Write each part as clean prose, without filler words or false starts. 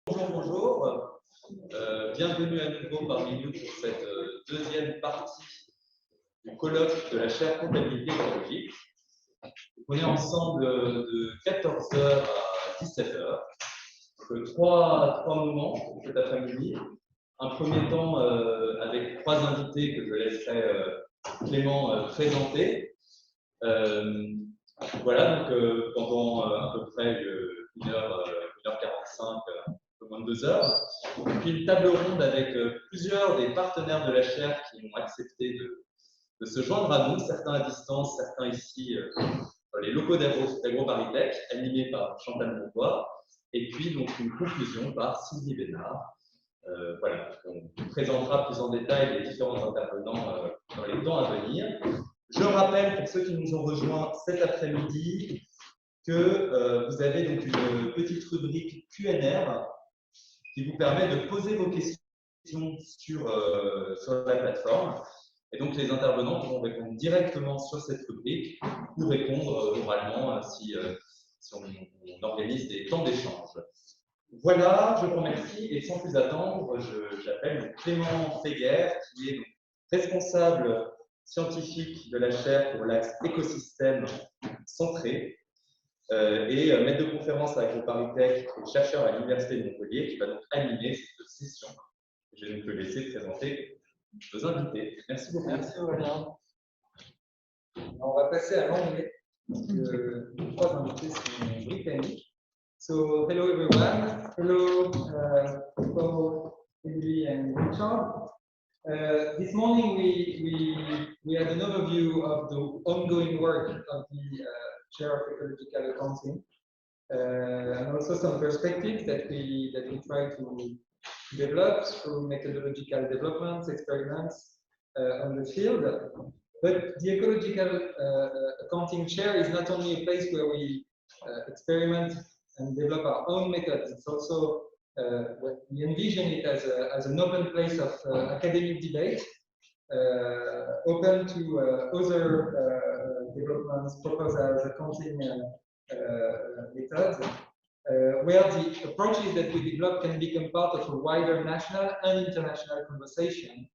Bonjour. Bienvenue à nouveau parmi nous pour cette deuxième partie du colloque de la chaire Comptabilité écologique. On est ensemble de 14h à 17h. Trois moments cet après-midi. Un premier temps avec trois invités que je laisserai Clément présenter. Voilà, donc pendant à peu près 1h45, un peu moins de 2 heures. Puis une table ronde avec plusieurs des partenaires de la chaire qui ont accepté de se joindre à nous, certains à distance, certains ici dans les locaux d'AgroParisTech, animés par Chantal Montois, et puis donc une conclusion par Sylvie Bénard. Voilà, on présentera plus en détail les différents intervenants dans les temps à venir. Je rappelle pour ceux qui nous ont rejoints cet après-midi que vous avez donc une petite rubrique Q&R qui vous permet de poser vos questions sur la plateforme. Et donc les intervenants pourront répondre directement sur cette rubrique ou répondre oralement si on organise des temps d'échange. Voilà, je vous remercie et sans plus attendre, j'appelle Clément Feger qui est donc responsable scientifique de la chaire pour l'axe écosystème centré et maître de conférence à AgroParisTech et chercheur à l'Université de Montpellier qui va donc animer cette session. Je vais donc le laisser présenter nos invités. Merci beaucoup. Merci Aurélien. On va passer à l'anglais parce que les trois invités sont britanniques. So, hello everyone. Hello, Paul, Emily, and Richard. This morning we had an overview of the ongoing work of the Chaire of Ecological Accounting, and also some perspectives that we try to develop through methodological developments, experiments on the field. But the Ecological Accounting Chaire is not only a place where we experiment and develop our own methods, it's also we envision it as an open place of academic debate, open to other developments, proposals, accounting methods, where the approaches that we develop can become part of a wider national and international conversation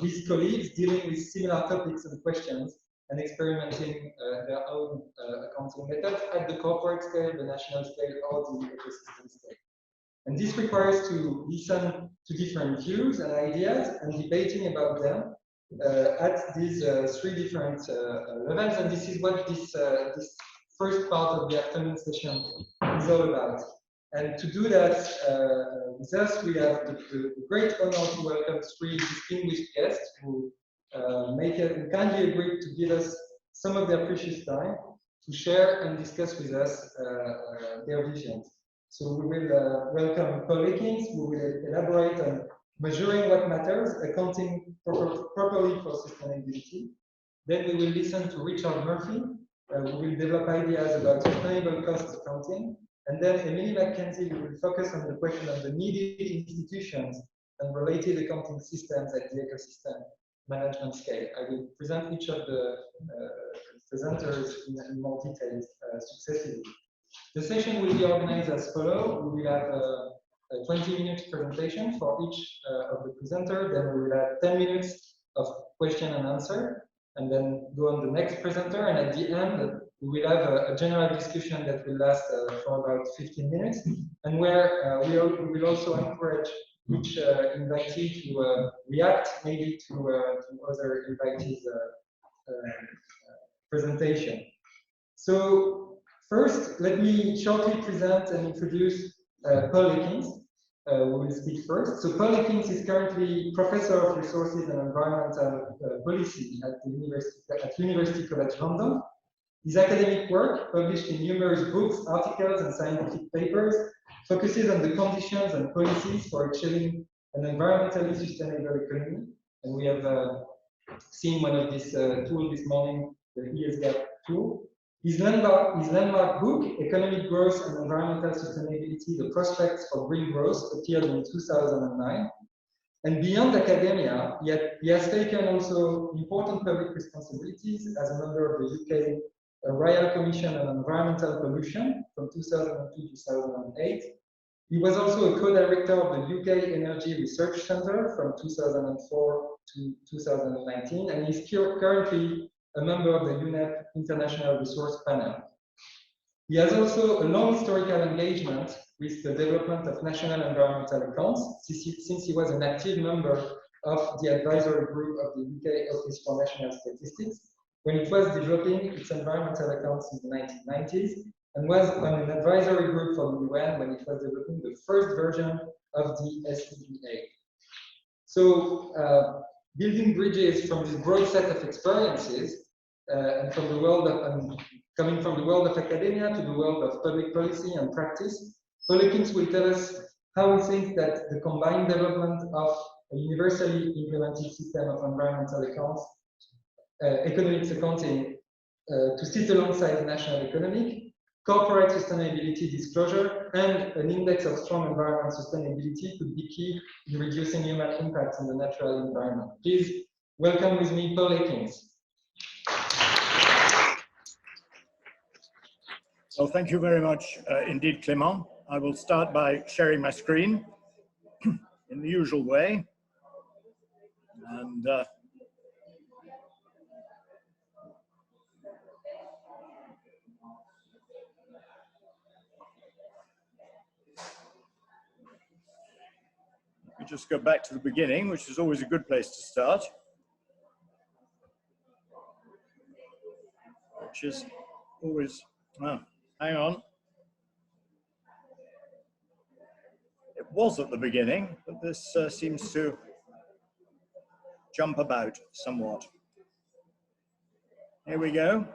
with colleagues dealing with similar topics and questions and experimenting their own accounting methods at the corporate scale, the national scale, or the ecosystem scale. And this requires to listen to different views and ideas and debating about them at these three different levels. And this is what this first part of the afternoon session is all about. And to do that with us, we have the great honor to welcome three distinguished guests who kindly agreed to give us some of their precious time to share and discuss with us their visions. So we will welcome Paul Eckins, who will elaborate on measuring what matters, accounting properly for sustainability. Then we will listen to Richard Murphy, who will develop ideas about sustainable cost accounting. And then Emily MacKenzie will focus on the question of the needed institutions and related accounting systems at the ecosystem management scale. I will present each of the presenters in more details successively. The session will be organized as follows. We will have a 20-minute presentation for each of the presenters. Then we will have 10 minutes of question and answer, and then go on the next presenter. And at the end, we will have a general discussion that will last for about 15 minutes, and where we will also encourage each invitee to react maybe to other invitees' presentation. So first, let me shortly present and introduce Paul Eckins, who will speak first. So Paul Eckins is currently Professor of Resources and Environmental Policy at University College London. His academic work, published in numerous books, articles, and scientific papers, focuses on the conditions and policies for achieving an environmentally sustainable economy. And we have seen one of these tools this morning, the ESGAP tool. His landmark book, Economic Growth and Environmental Sustainability, The Prospects for Green Growth, appeared in 2009. And beyond academia, he has taken also important public responsibilities as a member of the UK a Royal Commission on Environmental Pollution from 2002 to 2008. He was also a co-director of the UK Energy Research Centre from 2004 to 2019, and he's currently a member of the UNEP International Resource Panel. He has also a long historical engagement with the development of national environmental accounts, since he was an active member of the advisory group of the UK Office for National Statistics when it was developing its environmental accounts in the 1990s, and was on an advisory group for the UN when it was developing the first version of the SDG. So, building bridges from this broad set of experiences and from the world of, coming from the world of academia to the world of public policy and practice, Paul Eckins will tell us how he thinks that the combined development of a universally implemented system of environmental accounts, economics accounting, to sit alongside national economic, corporate sustainability disclosure, and an index of strong environment sustainability could be key in reducing human impacts on the natural environment. Please welcome with me Paul Eckins. Well, thank you very much indeed, Clément. I will start by sharing my screen in the usual way. And we just go back to the beginning, which is always a good place to start, which is always, oh, hang on. It was at the beginning, but this seems to jump about somewhat. Here we go.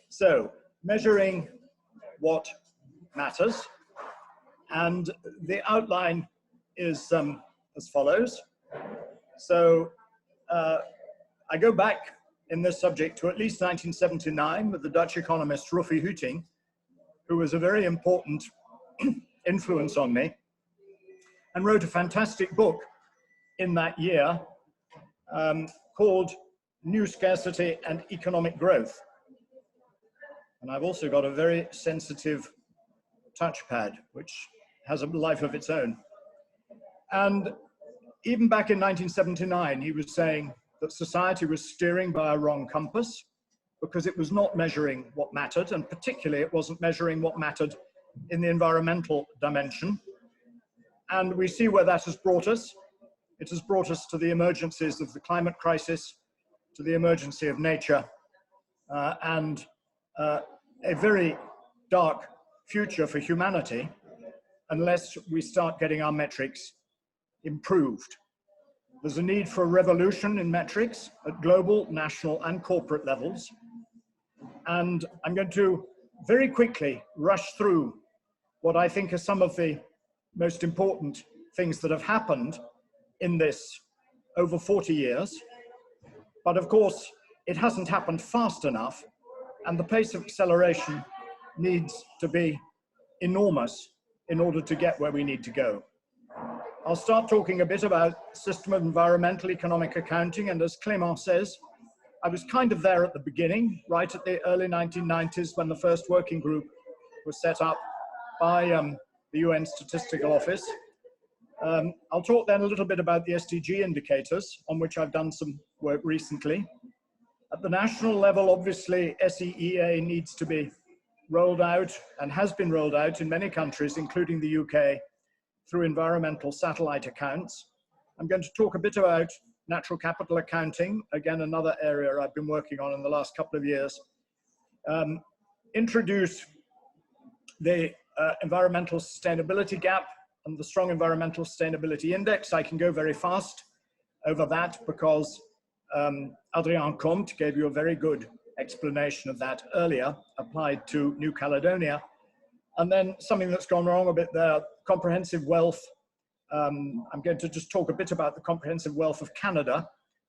So, measuring what matters. And the outline is as follows. So, I go back in this subject to at least 1979 with the Dutch economist Ruffy Huting, who was a very important influence on me, and wrote a fantastic book in that year called New Scarcity and Economic Growth. And I've also got a very sensitive touchpad, which has a life of its own. And even back in 1979, he was saying that society was steering by a wrong compass because it was not measuring what mattered, and particularly it wasn't measuring what mattered in the environmental dimension. And we see where that has brought us. It has brought us to the emergencies of the climate crisis, to the emergency of nature, and a very dark future for humanity unless we start getting our metrics improved. There's a need for a revolution in metrics at global, national, and corporate levels. And I'm going to very quickly rush through what I think are some of the most important things that have happened in this over 40 years. But of course, it hasn't happened fast enough, and the pace of acceleration needs to be enormous in order to get where we need to go. I'll start talking a bit about system of environmental economic accounting, and as Clément says, I was kind of there at the beginning, right at the early 1990s when the first working group was set up by the UN Statistical Office. I'll talk then a little bit about the Sdg Indicators, on which I've done some work recently. At the national level, obviously, SEEA needs to be rolled out and has been rolled out in many countries, including the UK, through environmental satellite accounts. I'm going to talk a bit about natural capital accounting, again, another area I've been working on in the last couple of years. Introduce the environmental sustainability gap and the strong environmental sustainability index. I can go very fast over that because Adrien Comte gave you a very good explanation of that earlier, applied to New Caledonia. And then something that's gone wrong a bit there, comprehensive wealth. I'm going to just talk a bit about the comprehensive wealth of Canada,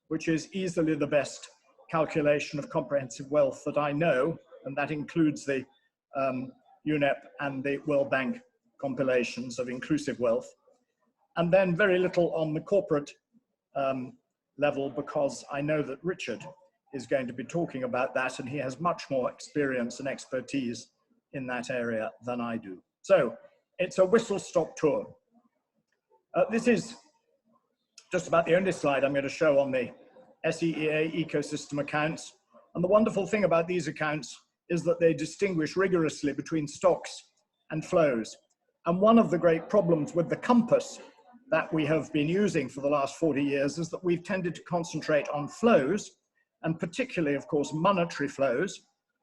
which is easily the best calculation of comprehensive wealth that I know, and that includes the UNEP and the World Bank compilations of inclusive wealth. And then very little on the corporate level, because I know that Richard is going to be talking about that, and he has much more experience and expertise in that area than I do. So it's a whistle-stop tour. This is just about the only slide I'm going to show on the SEEA ecosystem accounts. And the wonderful thing about these accounts is that they distinguish rigorously between stocks and flows. And one of the great problems with the compass that we have been using for the last 40 years is that we've tended to concentrate on flows, and particularly, of course, monetary flows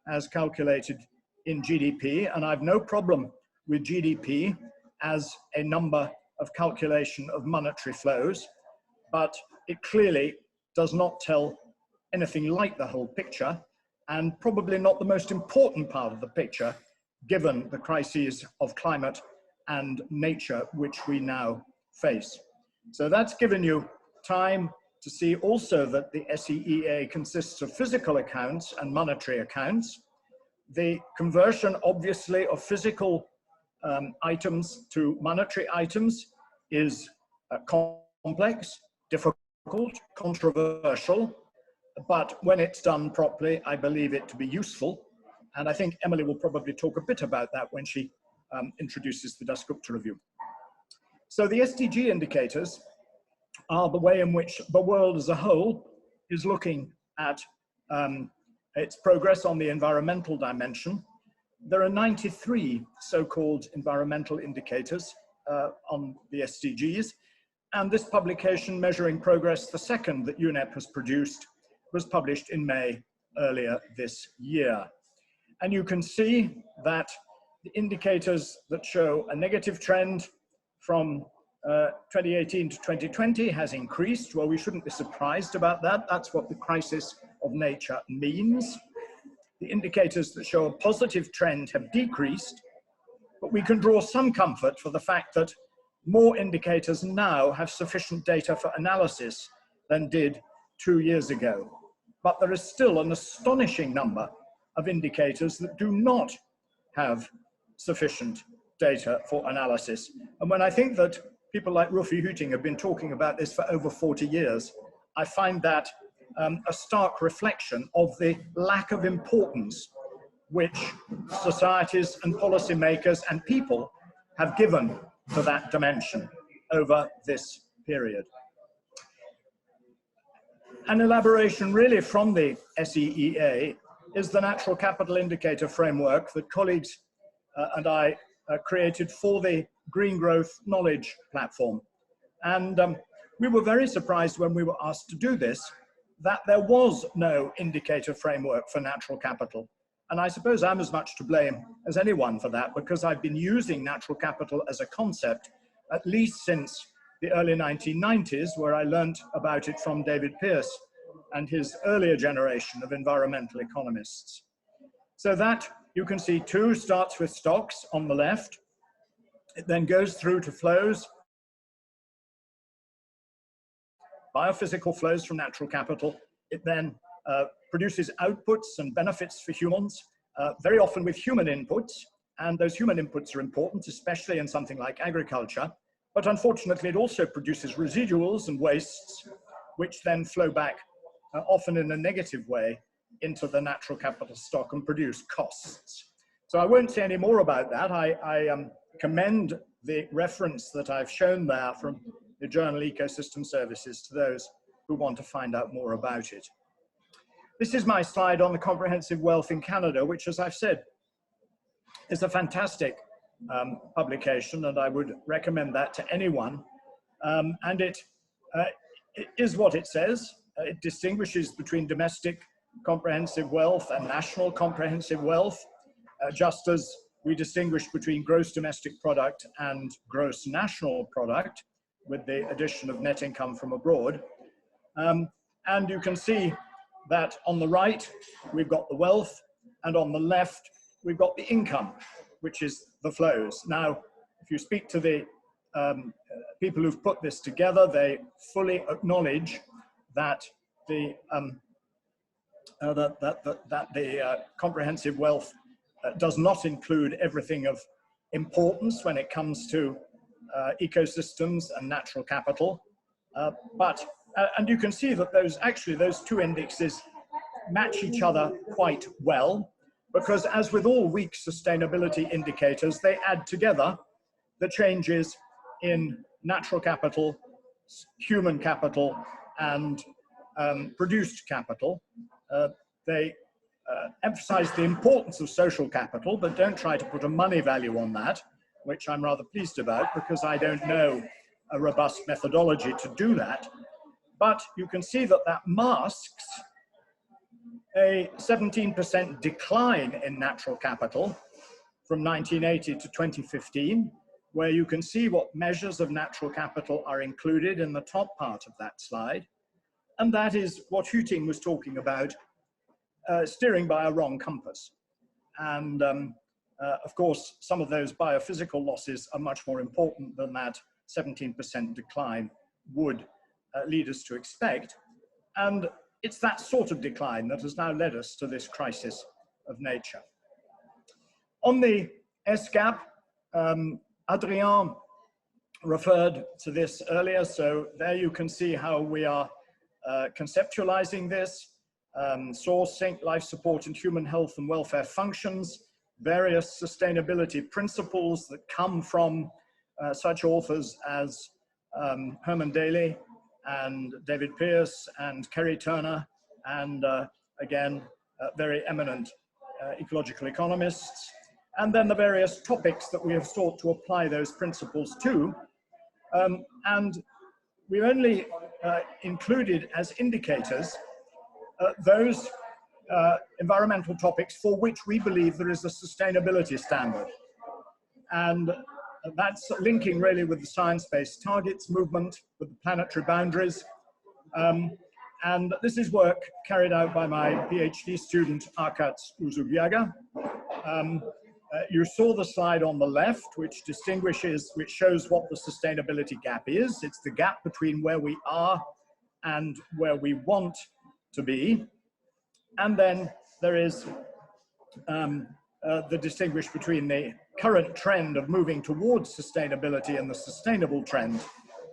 as calculated in GDP. And I've no problem with GDP as a number of calculation of monetary flows, but it clearly does not tell anything like the whole picture, and probably not the most important part of the picture, given the crises of climate and nature which we now face. So that's given you time to see also that the SEEA consists of physical accounts and monetary accounts. The conversion, obviously, of physical items to monetary items is complex, difficult, controversial, but when it's done properly, I believe it to be useful. And I think Emily will probably talk a bit about that when she introduces the descriptor review. So the SDG indicators are the way in which the world as a whole is looking at its progress on the environmental dimension. There are 93 so-called environmental indicators on the SDGs, and this publication, Measuring Progress, the second that UNEP has produced, was published in May earlier this year. And you can see that the indicators that show a negative trend from 2018 to 2020 has increased. Well, we shouldn't be surprised about that. That's what the crisis of nature means. The indicators that show a positive trend have decreased, but we can draw some comfort for the fact that more indicators now have sufficient data for analysis than did 2 years ago. But there is still an astonishing number of indicators that do not have sufficient data for analysis. And when I think that people like Rufi Hüting have been talking about this for over 40 years, I find that a stark reflection of the lack of importance which societies and policymakers and people have given to that dimension over this period. An elaboration really from the SEEA is the natural capital indicator framework that colleagues and I created for the Green Growth Knowledge Platform. And we were very surprised when we were asked to do this, that there was no indicator framework for natural capital. And I suppose I'm as much to blame as anyone for that, because I've been using natural capital as a concept at least since the early 1990s, where I learned about it from David Pearce and his earlier generation of environmental economists. So that, you can see, too, starts with stocks on the left. It then goes through to flows, biophysical flows from natural capital. It then produces outputs and benefits for humans, very often with human inputs. And those human inputs are important, especially in something like agriculture. But unfortunately, it also produces residuals and wastes, which then flow back, often in a negative way, into the natural capital stock and produce costs. So I won't say any more about that. I commend the reference that I've shown there from the journal Ecosystem Services to those who want to find out more about it. This is my slide on the comprehensive wealth in Canada, which, as I've said, is a fantastic publication, and I would recommend that to anyone. And it is what it says. It distinguishes between domestic comprehensive wealth and national comprehensive wealth, just as we distinguish between gross domestic product and gross national product, with the addition of net income from abroad. And you can see that on the right, we've got the wealth, and on the left, we've got the income, which is the flows. Now, if you speak to the people who've put this together, they fully acknowledge that the comprehensive wealth does not include everything of importance when it comes to ecosystems and natural capital. And you can see that those two indexes match each other quite well, because as with all weak sustainability indicators, they add together the changes in natural capital, human capital, and produced capital. They emphasize the importance of social capital, but don't try to put a money value on that, which I'm rather pleased about because I don't know a robust methodology to do that. But you can see that that masks a 17% decline in natural capital from 1980 to 2015, where you can see what measures of natural capital are included in the top part of that slide. And that is what Huting was talking about, steering by a wrong compass. And of course, some of those biophysical losses are much more important than that 17% decline would lead us to expect. And it's that sort of decline that has now led us to this crisis of nature. On the SGAP, Adrien referred to this earlier, so there you can see how we are conceptualizing this. Source, sink, life support, and human health and welfare functions, various sustainability principles that come from such authors as Herman Daly and David Pearce and Kerry Turner, and again, very eminent ecological economists, and then the various topics that we have sought to apply those principles to. And we've only included as indicators those environmental topics for which we believe there is a sustainability standard. And that's linking really with the science-based targets movement, with the planetary boundaries. And this is work carried out by my PhD student, Arkats Uzubiaga. You saw the slide on the left, which shows what the sustainability gap is. It's the gap between where we are and where we want to be. And then there is the distinguish between the current trend of moving towards sustainability and the sustainable trend.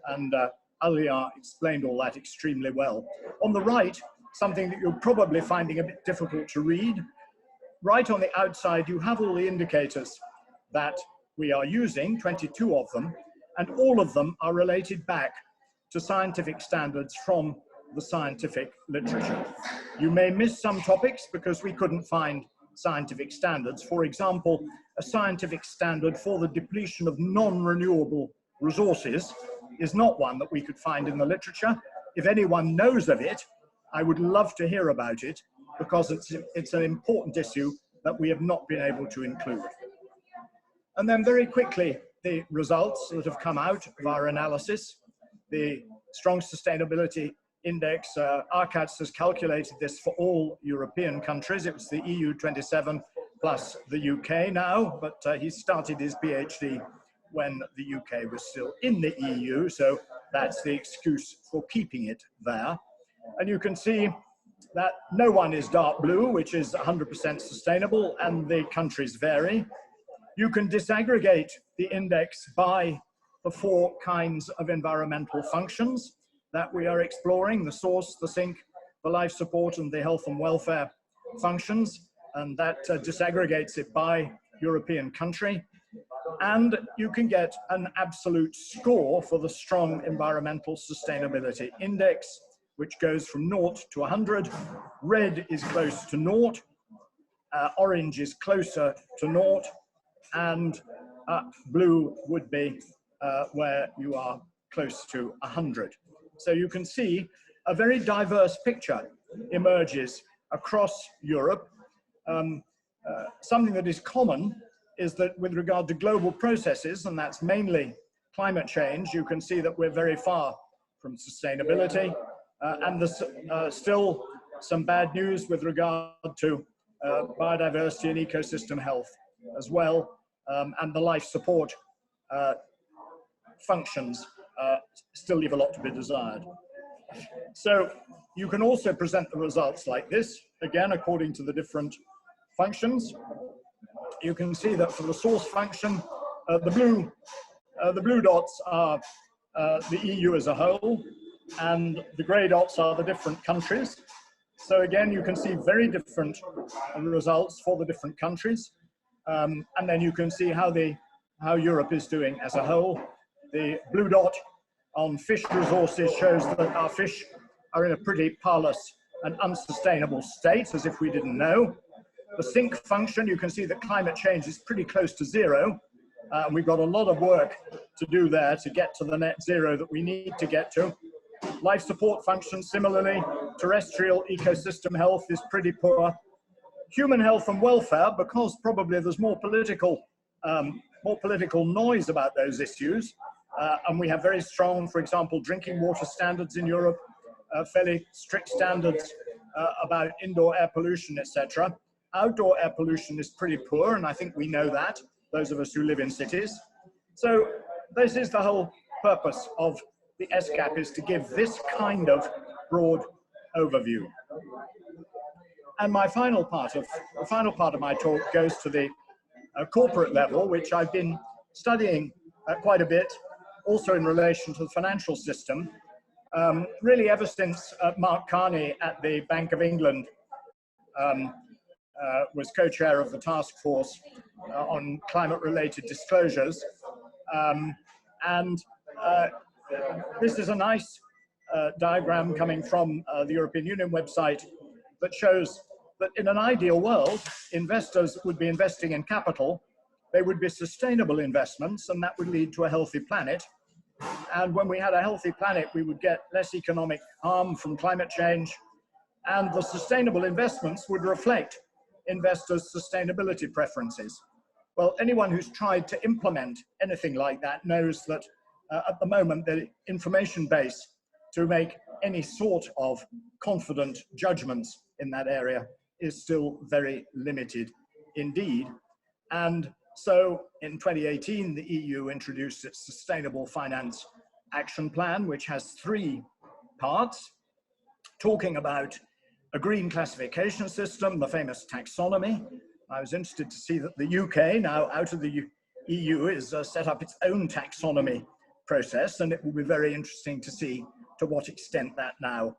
And Alia explained all that extremely well. On the right, something that you're probably finding a bit difficult to read. Right on the outside, you have all the indicators that we are using, 22 of them, and all of them are related back to scientific standards from the scientific literature. You may miss some topics because we couldn't find scientific standards. For example, a scientific standard for the depletion of non-renewable resources is not one that we could find in the literature. If anyone knows of it, I would love to hear about it, because it's an important issue that we have not been able to include. And then very quickly, the results that have come out of our analysis. The Strong Sustainability Index, Arkats has calculated this for all European countries. It was the EU 27 plus the UK now, but he started his PhD when the UK was still in the EU, so that's the excuse for keeping it there. And you can see that no one is dark blue, which is 100% sustainable, and the countries vary. You can disaggregate the index by the 4 kinds of environmental functions that we are exploring: the source, the sink, the life support, and the health and welfare functions, and that disaggregates it by European country. And you can get an absolute score for the Strong Environmental Sustainability Index, which goes from 0 to 100. Red is close to 0, orange is closer to 0, and blue would be where you are close to 100. So you can see a very diverse picture emerges across Europe. Something that is common is that with regard to global processes, and that's mainly climate change, you can see that we're very far from sustainability. And there's still some bad news with regard to biodiversity and ecosystem health as well, and the life support functions still leave a lot to be desired. So you can also present the results like this, again, according to the different functions. You can see that for the source function, the blue dots are the EU as a whole, and the grey dots are the different countries. So again, you can see very different results for the different countries. And then you can see how Europe is doing as a whole. The blue dot on fish resources shows that our fish are in a pretty parlous and unsustainable state, as if we didn't know. The sink function, you can see that climate change is pretty close to zero. We've got a lot of work to do there to get to the net zero that we need to get to. Life support functions, similarly, terrestrial ecosystem health is pretty poor. Human health and welfare, because probably there's more political noise about those issues, and we have very strong, for example, drinking water standards in Europe, fairly strict standards about indoor air pollution, etc. Outdoor air pollution is pretty poor, and I think we know that, those of us who live in cities. So this is the whole purpose of the SCAP, is to give this kind of broad overview. And my final part of my talk goes to the corporate level, which I've been studying quite a bit, also in relation to the financial system, really ever since Mark Carney at the Bank of England was co-chair of the task force on climate-related disclosures. This is a nice diagram coming from the European Union website that shows that in an ideal world, investors would be investing in capital. They would be sustainable investments, and that would lead to a healthy planet. And when we had a healthy planet, we would get less economic harm from climate change, and the sustainable investments would reflect investors' sustainability preferences. Well, anyone who's tried to implement anything like that knows that at the moment, the information base to make any sort of confident judgments in that area is still very limited indeed. And so in 2018, the EU introduced its Sustainable Finance Action Plan, which has 3 parts, talking about a green classification system, the famous taxonomy. I was interested to see that the UK, now out of the EU, is set up its own taxonomy process, and it will be very interesting to see to what extent that now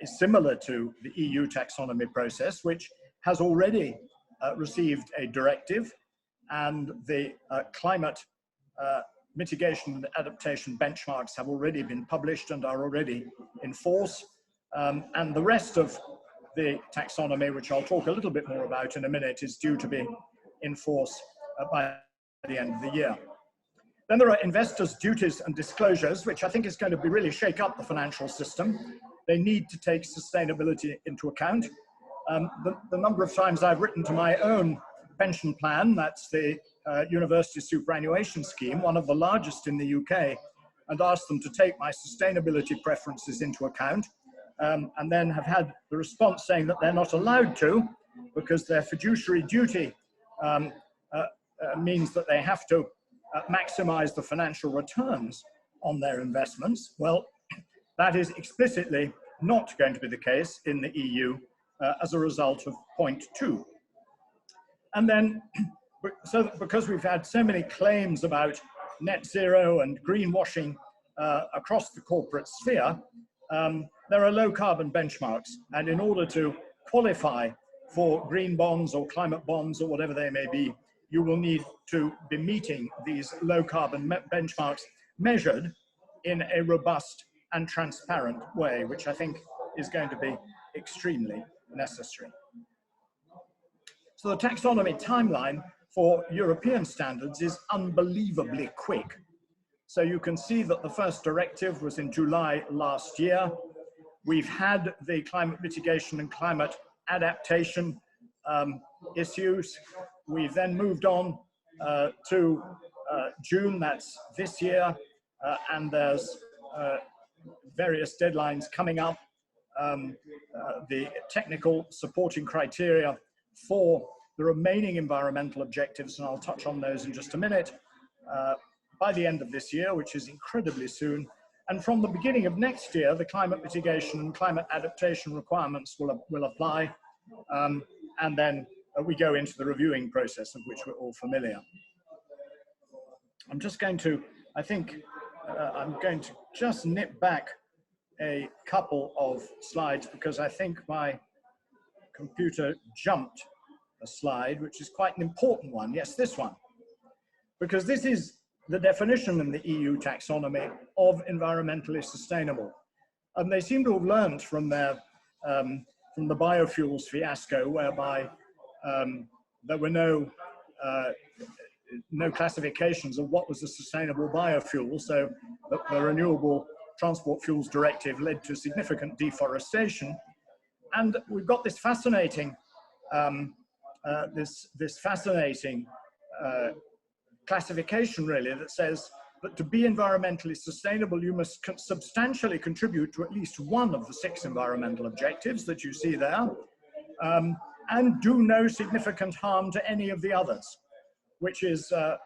is similar to the EU taxonomy process, which has already received a directive, and the climate mitigation and adaptation benchmarks have already been published and are already in force. And the rest of the taxonomy, which I'll talk a little bit more about in a minute, is due to be in force by the end of the year. Then there are investors' duties and disclosures, which I think is going to be really shake up the financial system. They need to take sustainability into account. The number of times I've written to my own pension plan, that's the University Superannuation Scheme, one of the largest in the UK, and asked them to take my sustainability preferences into account, and then have had the response saying that they're not allowed to, because their fiduciary duty means that they have to maximize the financial returns on their investments. Well, that is explicitly not going to be the case in the EU as a result of point 2. And then, so because we've had so many claims about net zero and greenwashing across the corporate sphere, there are low carbon benchmarks. And in order to qualify for green bonds or climate bonds or whatever they may be, you will need to be meeting these low carbon benchmarks measured in a robust and transparent way, which I think is going to be extremely necessary. So the taxonomy timeline for European standards is unbelievably quick. So you can see that the first directive was in July last year. We've had the climate mitigation and climate adaptation issues. We've then moved on to June, that's this year, and there's various deadlines coming up. The technical supporting criteria for the remaining environmental objectives, and I'll touch on those in just a minute, by the end of this year, which is incredibly soon. And from the beginning of next year, the climate mitigation and climate adaptation requirements will apply, and then we go into the reviewing process, of which we're all familiar. I'm just going to, I think, I'm going to just nip back a couple of slides because I think my computer jumped a slide, which is quite an important one. Yes, this one. Because this is the definition in the EU taxonomy of environmentally sustainable. And they seem to have learned from their from the biofuels fiasco, whereby there were no classifications of what was a sustainable biofuel. So the Renewable Transport Fuels Directive led to significant deforestation. And we've got this fascinating, this fascinating classification really that says that to be environmentally sustainable, you must substantially contribute to at least one of the 6 environmental objectives that you see there, and do no significant harm to any of the others, which is, I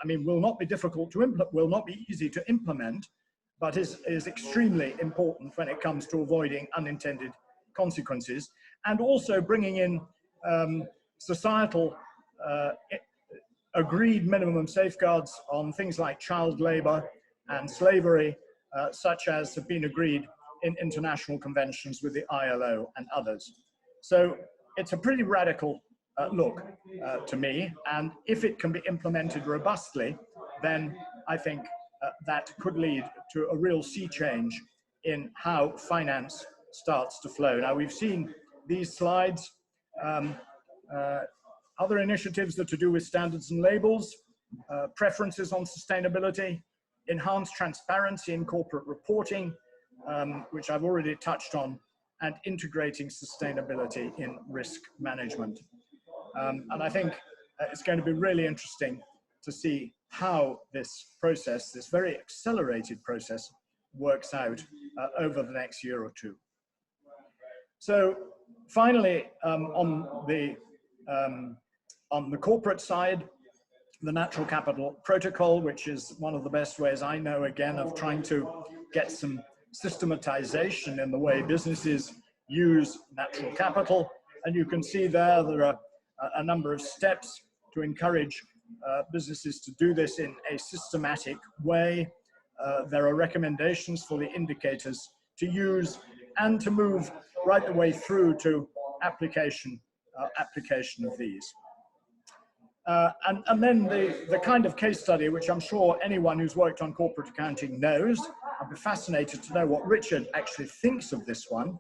mean, will not be difficult to implement, will not be easy to implement, but is extremely important when it comes to avoiding unintended consequences, and also bringing in societal agreed minimum safeguards on things like child labor and slavery, such as have been agreed in international conventions with the ILO and others. So it's a pretty radical look to me, and if it can be implemented robustly, then I think that could lead to a real sea change in how finance starts to flow. Now, we've seen these slides. Other initiatives that are to do with standards and labels, preferences on sustainability, enhanced transparency in corporate reporting, which I've already touched on, and integrating sustainability in risk management. And I think it's going to be really interesting to see how this process, this very accelerated process, works out over the next year or two. So finally, on the corporate side, the natural capital protocol, which is one of the best ways I know, again, of trying to get some systematization in the way businesses use natural capital. And you can see there are a number of steps to encourage businesses to do this in a systematic way. There are recommendations for the indicators to use and to move right the way through to application of these. And then the kind of case study, which I'm sure anyone who's worked on corporate accounting knows. I'd be fascinated to know what Richard actually thinks of this one.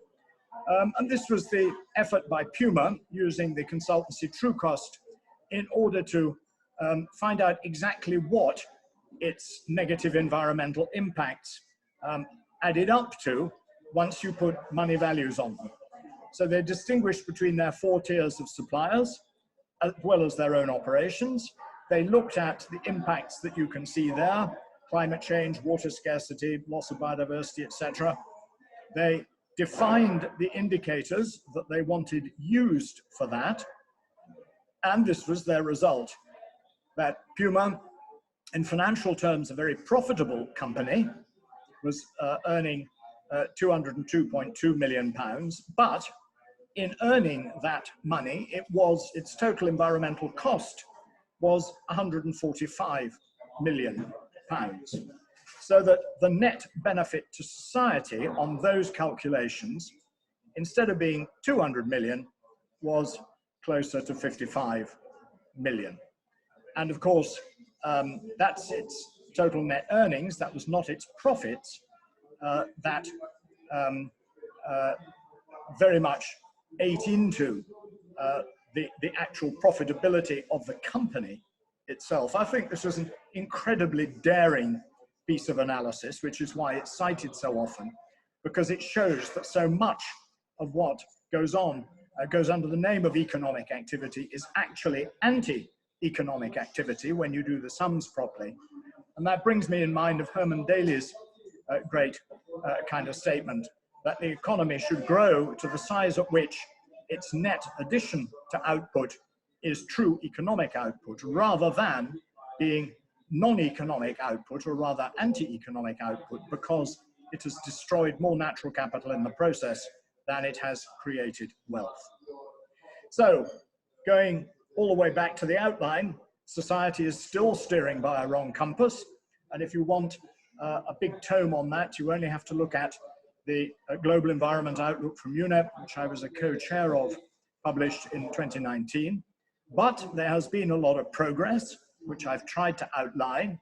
And this was the effort by Puma using the consultancy TrueCost in order to find out exactly what its negative environmental impacts added up to once you put money values on them. So they distinguished between their 4 tiers of suppliers, as well as their own operations. They looked at the impacts that you can see there: climate change, water scarcity, loss of biodiversity, etc. They defined the indicators that they wanted used for that, and this was their result, that Puma, in financial terms, a very profitable company, was earning £202.2 million, but in earning that money, its total environmental cost was £145 million. So that the net benefit to society on those calculations, instead of being 200 million, was closer to 55 million. And of course, that's its total net earnings. That was not its profits. That very much ate into the actual profitability of the company itself. I think this was an incredibly daring piece of analysis, which is why it's cited so often, because it shows that so much of what goes on, goes under the name of economic activity, is actually anti-economic activity when you do the sums properly. And that brings me in mind of Herman Daly's great kind of statement that the economy should grow to the size at which its net addition to output is true economic output, rather than being non-economic output, or rather anti-economic output, because it has destroyed more natural capital in the process than it has created wealth. So, going all the way back to the outline, society is still steering by a wrong compass, and if you want a big tome on that. You only have to look at the Global Environment Outlook from UNEP, which I was a co-chair of, published in 2019. But there has been a lot of progress, which I've tried to outline.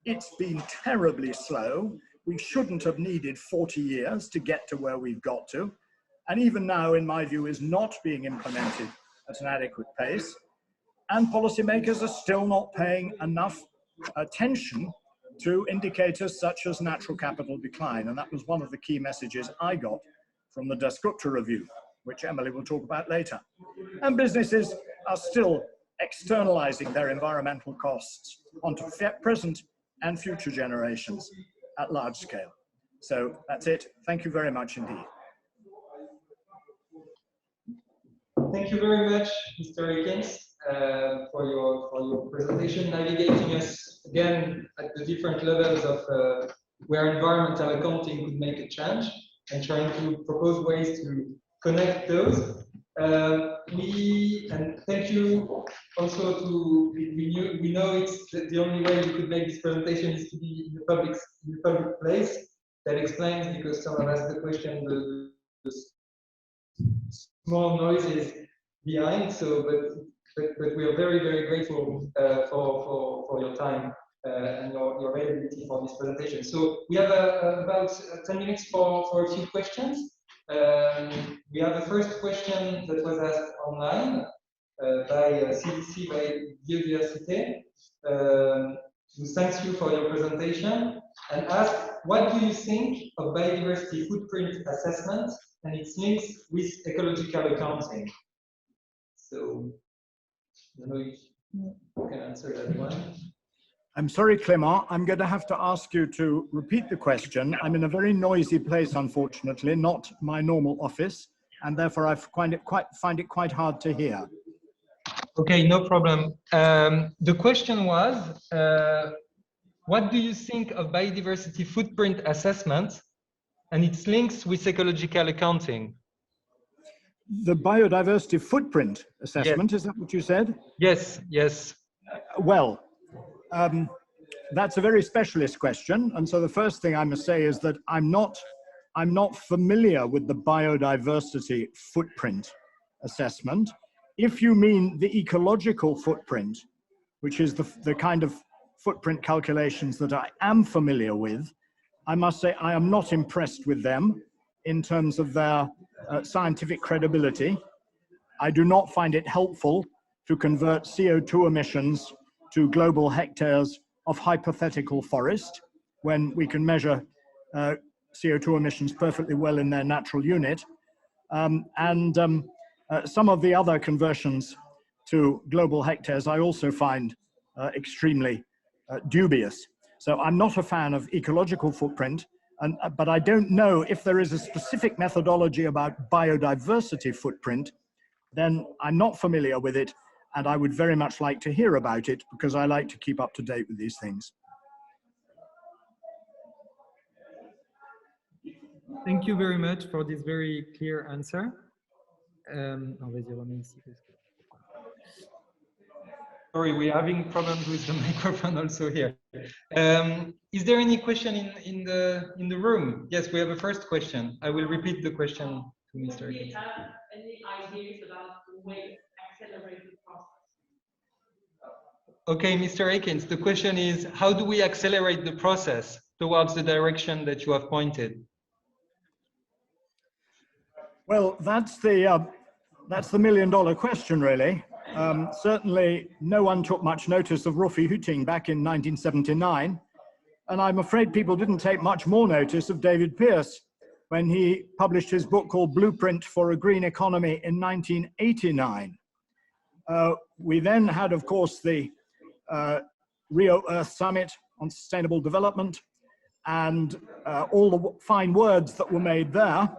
It's been terribly slow. We shouldn't have needed 40 years to get to where we've got to. And even now, in my view, is not being implemented at an adequate pace. And policymakers are still not paying enough attention to indicators such as natural capital decline. And that was one of the key messages I got from the Dasgupta review, which Emily will talk about later. And businesses are still externalizing their environmental costs onto present and future generations at large scale. So that's it. Thank you very much indeed. Thank you very much, Mr. Eckins, for your presentation, navigating us again at the different levels of where environmental accounting could make a change, and trying to propose ways to connect those. And thank you also to, we know it's the only way you could make this presentation is to be in the public place. That explains, because someone asked the question, the small noises behind. So, but we are very, very grateful for your time and your availability for this presentation. So we have about 10 minutes for a few questions. We have the first question that was asked online by CDC, by Biodiversité, who thanks you for your presentation and asked, what do you think of biodiversity footprint assessment and its links with ecological accounting? So, I don't know if you can answer that one. I'm sorry, Clément, I'm going to have to ask you to repeat the question. I'm in a very noisy place, unfortunately, not my normal office, and therefore I find it quite hard to hear. Okay, no problem. The question was, what do you think of biodiversity footprint assessment and its links with ecological accounting? The biodiversity footprint assessment, yes. Is that what you said? Yes, yes. Well, that's a very specialist question. And so the first thing I must say is that I'm not familiar with the biodiversity footprint assessment. If you mean the ecological footprint, which is the kind of footprint calculations that I am familiar with, I must say I am not impressed with them in terms of their scientific credibility. I do not find it helpful to convert CO2 emissions to global hectares of hypothetical forest when we can measure CO2 emissions perfectly well in their natural unit. Some of the other conversions to global hectares I also find extremely dubious. So I'm not a fan of ecological footprint, but I don't know if there is a specific methodology about biodiversity footprint. Then I'm not familiar with it, and I would very much like to hear about it because I like to keep up to date with these things. Thank you very much for this very clear answer. Sorry, we're having problems with the microphone also here. Is there any question in the room? Yes, we have a first question. I will repeat the question to Mr. Eckins. Do you have any ideas about the way to accelerate the process? Okay, Mr. Eckins, the question is, how do we accelerate the process towards the direction that you have pointed? Well, that's the million-dollar question, really. Certainly, no one took much notice of Rufi Hütting back in 1979, and I'm afraid people didn't take much more notice of David Pearce when he published his book called Blueprint for a Green Economy in 1989. We then had, of course, the Rio Earth Summit on Sustainable Development and all the fine words that were made there,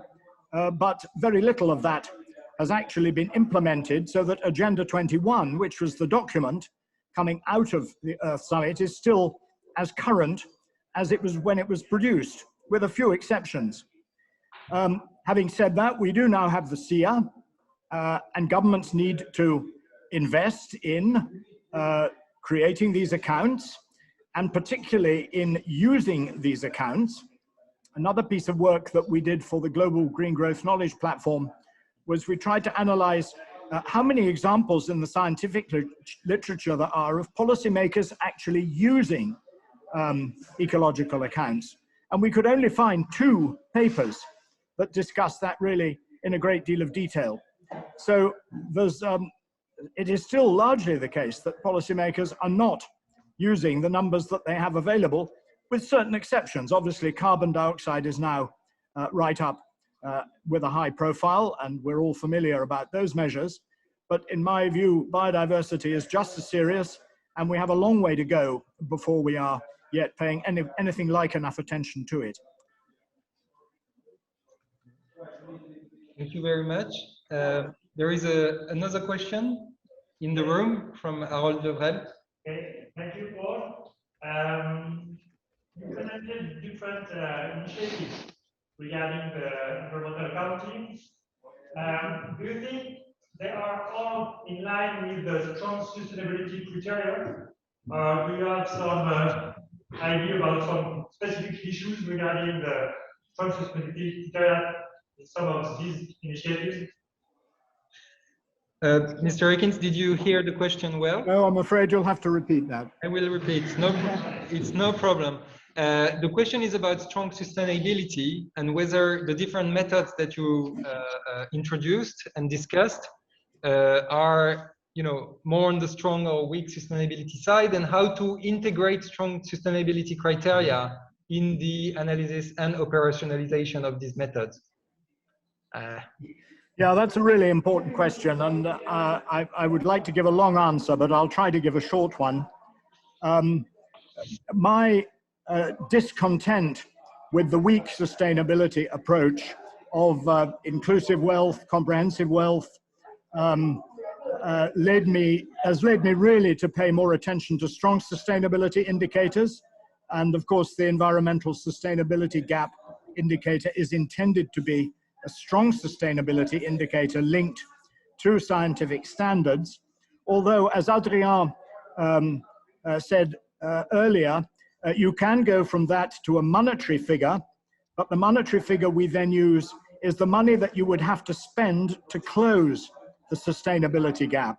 but very little of that has actually been implemented, so that Agenda 21, which was the document coming out of the Earth Summit, is still as current as it was when it was produced, with a few exceptions. Having said that, we do now have the SIA, and governments need to invest in creating these accounts and particularly in using these accounts. Another piece of work that we did for the Global Green Growth Knowledge Platform was we tried to analyze how many examples in the scientific literature there are of policymakers actually using ecological accounts. And we could only find 2 papers that discuss that really in a great deal of detail. So there's, it is still largely the case that policymakers are not using the numbers that they have available, with certain exceptions. Obviously, carbon dioxide is now right up with a high profile, and we're all familiar about those measures. But in my view, biodiversity is just as serious, and we have a long way to go before we are yet paying anything like enough attention to it. Thank you very much. There is another question in the room from Harold Devrel. Okay, thank you, Paul. You presented different initiatives regarding the environmental accounting. Do you think they are all in line with the strong sustainability criteria? Or do you have some idea about some specific issues regarding the strong sustainability criteria in some of these initiatives? Mr. Eckins, did you hear the question well? No, I'm afraid you'll have to repeat that. I will repeat. It's no problem. The question is about strong sustainability and whether the different methods that you introduced and discussed are, more on the strong or weak sustainability side, and how to integrate strong sustainability criteria in the analysis and operationalization of these methods. Yeah, that's a really important question, and I would like to give a long answer, but I'll try to give a short one. My discontent with the weak sustainability approach of inclusive wealth, comprehensive wealth, has led me really to pay more attention to strong sustainability indicators. And of course, the environmental sustainability gap indicator is intended to be a strong sustainability indicator linked to scientific standards. Although, as Adrien said earlier, you can go from that to a monetary figure, but the monetary figure we then use is the money that you would have to spend to close the sustainability gap,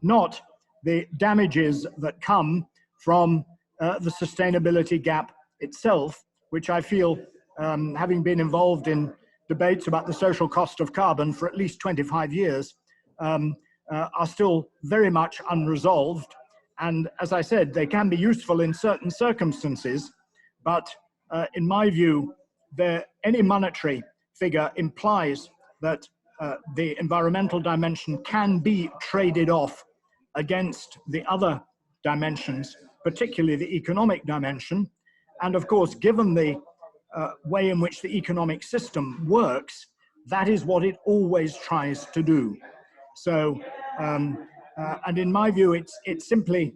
not the damages that come from the sustainability gap itself, which I feel, having been involved in debates about the social cost of carbon for at least 25 years, are still very much unresolved. And as I said, they can be useful in certain circumstances, but in my view, any monetary figure implies that the environmental dimension can be traded off against the other dimensions, particularly the economic dimension. And of course, given the way in which the economic system works, that is what it always tries to do. So, and in my view, it's simply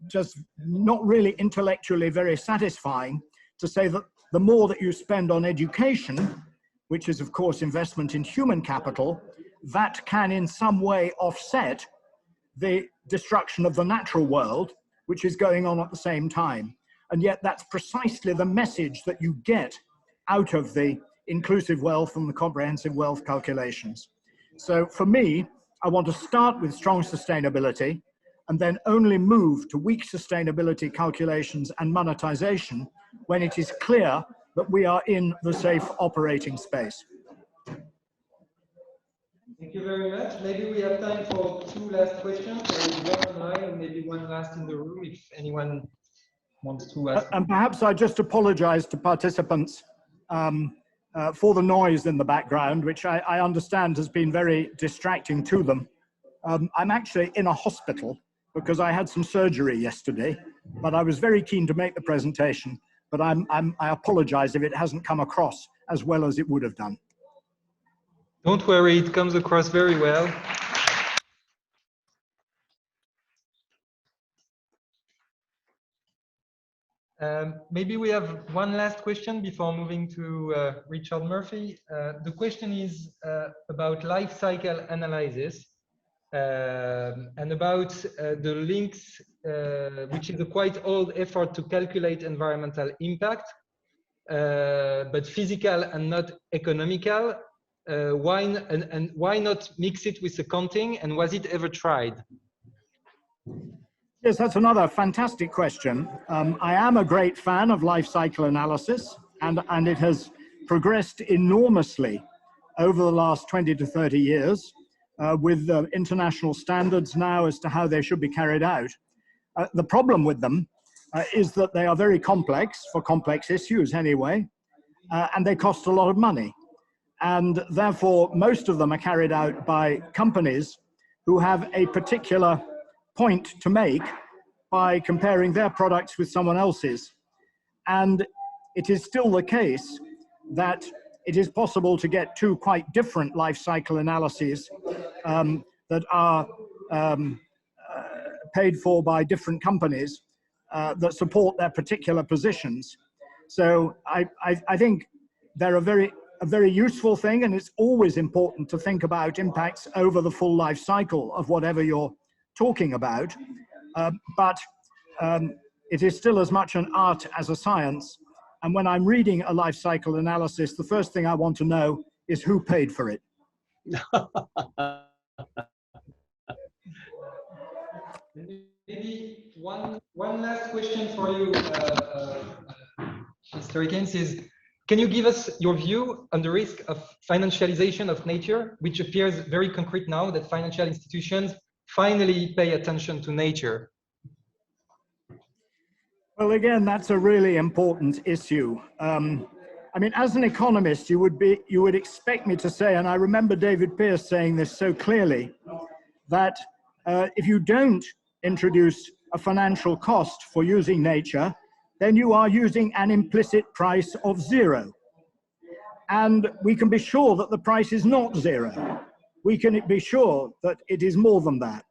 just not really intellectually very satisfying to say that the more that you spend on education, which is of course investment in human capital, that can in some way offset the destruction of the natural world, which is going on at the same time. And yet that's precisely the message that you get out of the inclusive wealth and the comprehensive wealth calculations. So for me, I want to start with strong sustainability and then only move to weak sustainability calculations and monetization when it is clear that we are in the safe operating space. Thank you very much. Maybe we have time for 2 last questions. There is one online and maybe one last in the room if anyone wants to ask. And perhaps I just apologize to participants for the noise in the background, which I understand has been very distracting to them. I'm actually in a hospital because I had some surgery yesterday, but I was very keen to make the presentation, but I apologize if it hasn't come across as well as it would have done. Don't worry, it comes across very well. Maybe we have one last question before moving to Richard Murphy. The question is about life cycle analysis. and about the links, which is a quite old effort to calculate environmental impact, but physical and not economical. Why not mix it with accounting, and was it ever tried? Yes, that's another fantastic question. I am a great fan of life cycle analysis, and it has progressed enormously over the last 20 to 30 years with international standards now as to how they should be carried out. The problem with them is that they are very complex, for complex issues anyway, and they cost a lot of money. And therefore, most of them are carried out by companies who have a particular point to make by comparing their products with someone else's. And it is still the case that it is possible to get two quite different life cycle analyses that are paid for by different companies that support their particular positions. So I think they're a very useful thing, and it's always important to think about impacts over the full life cycle of whatever you're talking about. But it is still as much an art as a science. And when I'm reading a life cycle analysis, the first thing I want to know is who paid for it. Maybe one last question for you, Mr. Eckins, is can you give us your view on the risk of financialization of nature, which appears very concrete now that financial institutions finally pay attention to nature? Well, again, that's a really important issue. I mean, as an economist, you would expect me to say, and I remember David Pearce saying this so clearly, that if you don't introduce a financial cost for using nature, then you are using an implicit price of zero. And we can be sure that the price is not zero. We can be sure that it is more than that.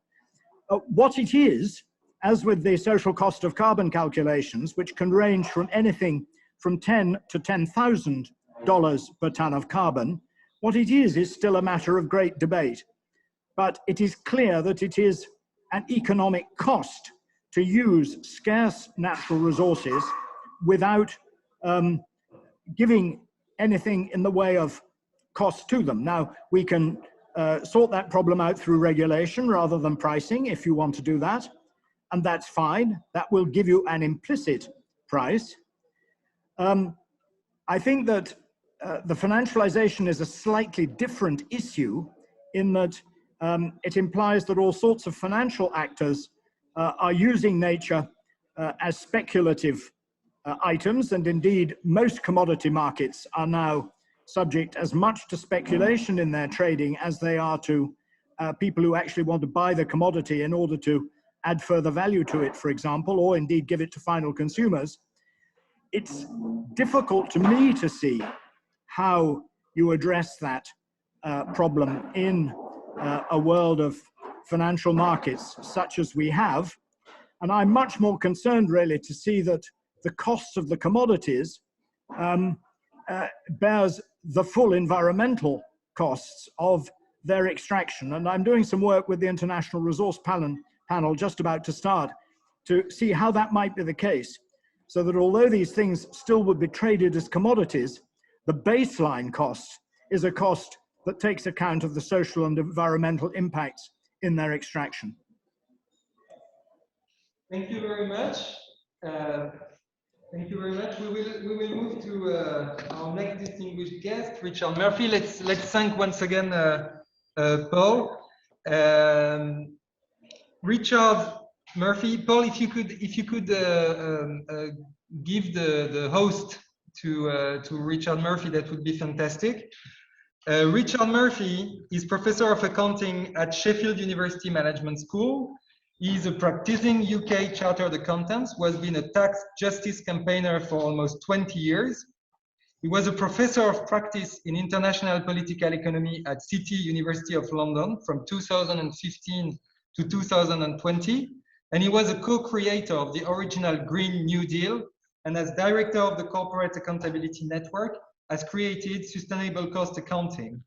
What it is, as with the social cost of carbon calculations, which can range from anything from $10 to $10,000 per ton of carbon, what it is still a matter of great debate. But it is clear that it is an economic cost to use scarce natural resources without giving anything in the way of cost to them. Now, we can sort that problem out through regulation rather than pricing if you want to do that. And that's fine. That will give you an implicit price. I think that the financialization is a slightly different issue in that it implies that all sorts of financial actors are using nature as speculative items, and indeed most commodity markets are now subject as much to speculation in their trading as they are to people who actually want to buy the commodity in order to add further value to it, for example, or indeed give it to final consumers. It's difficult to me to see how you address that problem in a world of financial markets such as we have. And I'm much more concerned really to see that the cost of the commodities bears the full environmental costs of their extraction. And I'm doing some work with the International Resource Panel just about to start to see how that might be the case, so that although these things still would be traded as commodities, the baseline cost is a cost that takes account of the social and environmental impacts in their extraction. Thank you very much. Thank you very much. We will move to our next distinguished guest, Richard Murphy. Let's thank once again Paul. Richard Murphy, Paul, if you could give the host to Richard Murphy, that would be fantastic. Richard Murphy is professor of accounting at Sheffield University Management School. He is a practicing UK chartered accountant who has been a tax justice campaigner for almost 20 years. He was a professor of practice in international political economy at City University of London from 2015 to 2020. And he was a co-creator of the original Green New Deal, and as director of the Corporate Accountability Network, has created Sustainable Cost Accounting.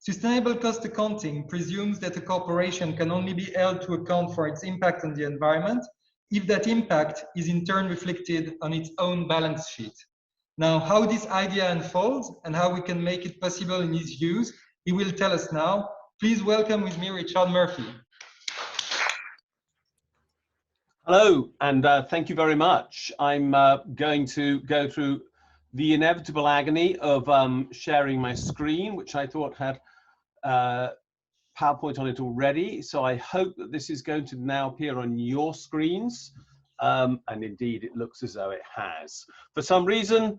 Sustainable cost accounting presumes that a corporation can only be held to account for its impact on the environment if that impact is in turn reflected on its own balance sheet. Now, how this idea unfolds and how we can make it possible in his views, he will tell us now. Please welcome with me Richard Murphy. Hello, and thank you very much. I'm going to go through the inevitable agony of sharing my screen, which I thought had PowerPoint on it already. So I hope that this is going to now appear on your screens. And indeed, it looks as though it has. For some reason,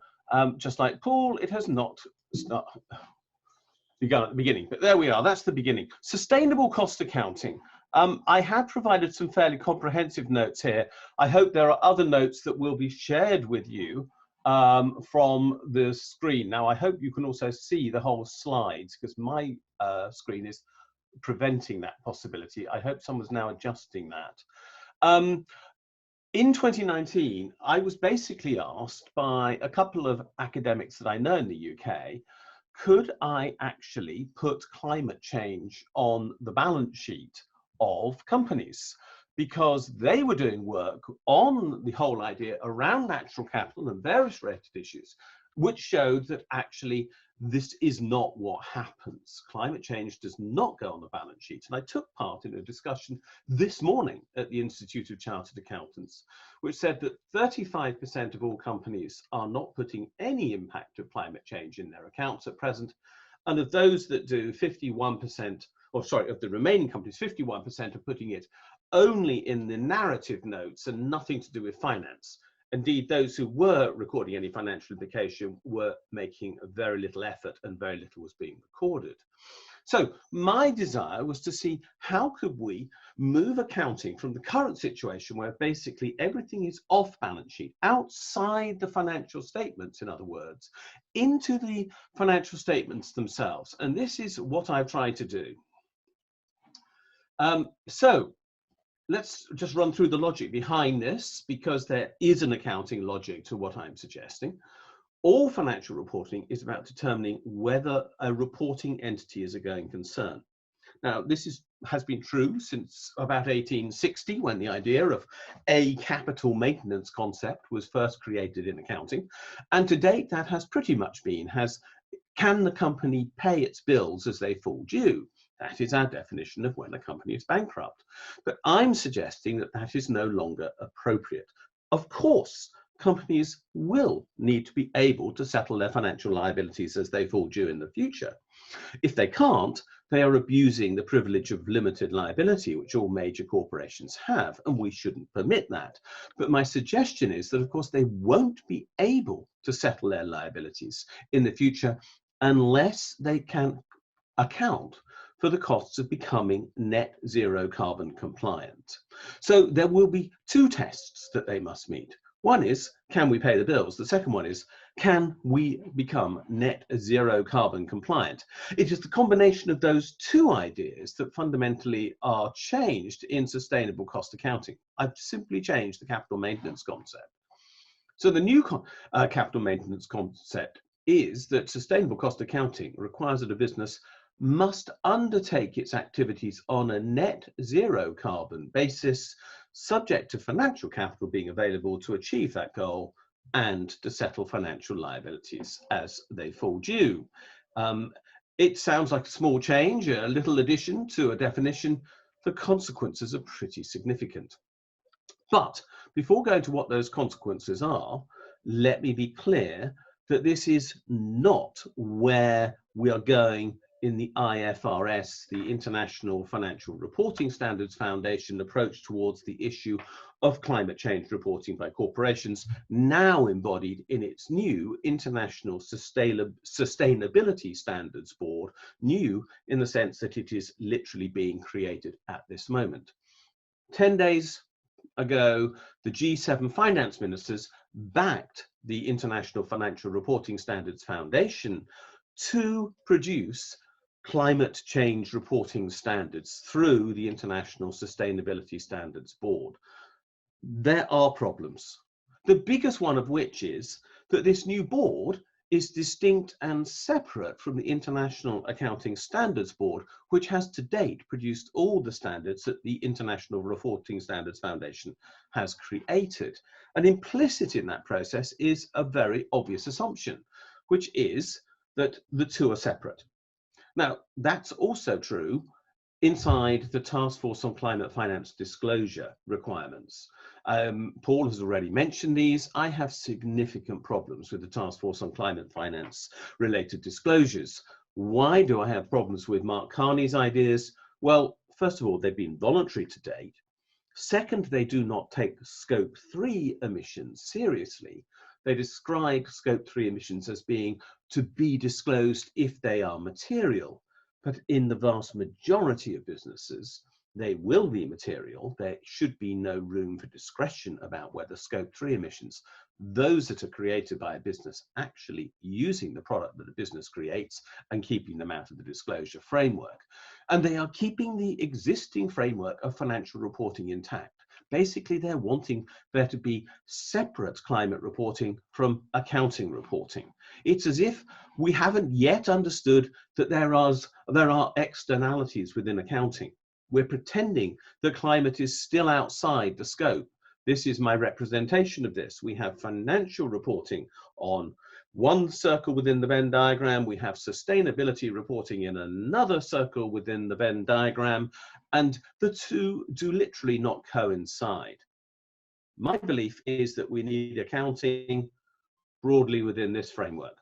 just like Paul, it has not begun at the beginning. But there we are, that's the beginning. Sustainable cost accounting. I have provided some fairly comprehensive notes here. I hope there are other notes that will be shared with you from the screen. Now, I hope you can also see the whole slides because my screen is preventing that possibility. I hope someone's now adjusting that. In 2019, I was basically asked by a couple of academics that I know in the UK, could I actually put climate change on the balance sheet of companies? Because they were doing work on the whole idea around natural capital and various related issues, which showed that actually this is not what happens. Climate change does not go on the balance sheet. And I took part in a discussion this morning at the Institute of Chartered Accountants, which said that 35% of all companies are not putting any impact of climate change in their accounts at present. And of those that do, 51%, or sorry, of the remaining companies, 51% are putting it only in the narrative notes and nothing to do with finance. Indeed, those who were recording any financial implication were making very little effort and very little was being recorded. So my desire was to see how could we move accounting from the current situation where basically everything is off balance sheet, outside the financial statements, in other words, into the financial statements themselves. And this is what I've tried to do. So let's just run through the logic behind this, because there is an accounting logic to what I'm suggesting. All financial reporting is about determining whether a reporting entity is a going concern. Now, this has been true since about 1860, when the idea of a capital maintenance concept was first created in accounting. And to date, that has pretty much been, can the company pay its bills as they fall due? That is our definition of when a company is bankrupt. But I'm suggesting that that is no longer appropriate. Of course, companies will need to be able to settle their financial liabilities as they fall due in the future. If they can't, they are abusing the privilege of limited liability, which all major corporations have, and we shouldn't permit that. But my suggestion is that, of course, they won't be able to settle their liabilities in the future unless they can account for the costs of becoming net zero carbon compliant. So there will be two tests that they must meet. One is, can we pay the bills? The second one is, can we become net zero carbon compliant? It is the combination of those two ideas that fundamentally are changed in sustainable cost accounting. I've simply changed the capital maintenance concept. So the new capital maintenance concept is that sustainable cost accounting requires that a business must undertake its activities on a net zero carbon basis, subject to financial capital being available to achieve that goal and to settle financial liabilities as they fall due. It sounds like a small change, a little addition to a definition. The consequences are pretty significant. But before going to what those consequences are, let me be clear that this is not where we are going in the IFRS, the International Financial Reporting Standards Foundation approach towards the issue of climate change reporting by corporations, now embodied in its new International Sustainability Standards Board, new in the sense that it is literally being created at this moment. 10 days ago, the G7 finance ministers backed the International Financial Reporting Standards Foundation to produce climate change reporting standards through the International Sustainability Standards Board. There are problems. The biggest one of which is that this new board is distinct and separate from the International Accounting Standards Board, which has to date produced all the standards that the International Reporting Standards Foundation has created. And implicit in that process is a very obvious assumption, which is that the two are separate. Now, that's also true inside the Task Force on Climate Finance disclosure requirements. Paul has already mentioned these. I have significant problems with the Task Force on Climate Finance related disclosures. Why do I have problems with Mark Carney's ideas? Well, first of all, they've been voluntary to date. Second, they do not take Scope 3 emissions seriously. They describe Scope 3 emissions as being to be disclosed if they are material. But in the vast majority of businesses, they will be material. There should be no room for discretion about whether Scope 3 emissions, those that are created by a business actually using the product that the business creates and keeping them out of the disclosure framework. And they are keeping the existing framework of financial reporting intact. Basically, they're wanting there to be separate climate reporting from accounting reporting. It's as if we haven't yet understood that there are externalities within accounting. We're pretending that climate is still outside the scope. This is my representation of this. We have financial reporting on one circle within the Venn diagram. We have sustainability reporting in another circle within the Venn diagram, and the two do literally not coincide. My belief is that we need accounting broadly within this framework.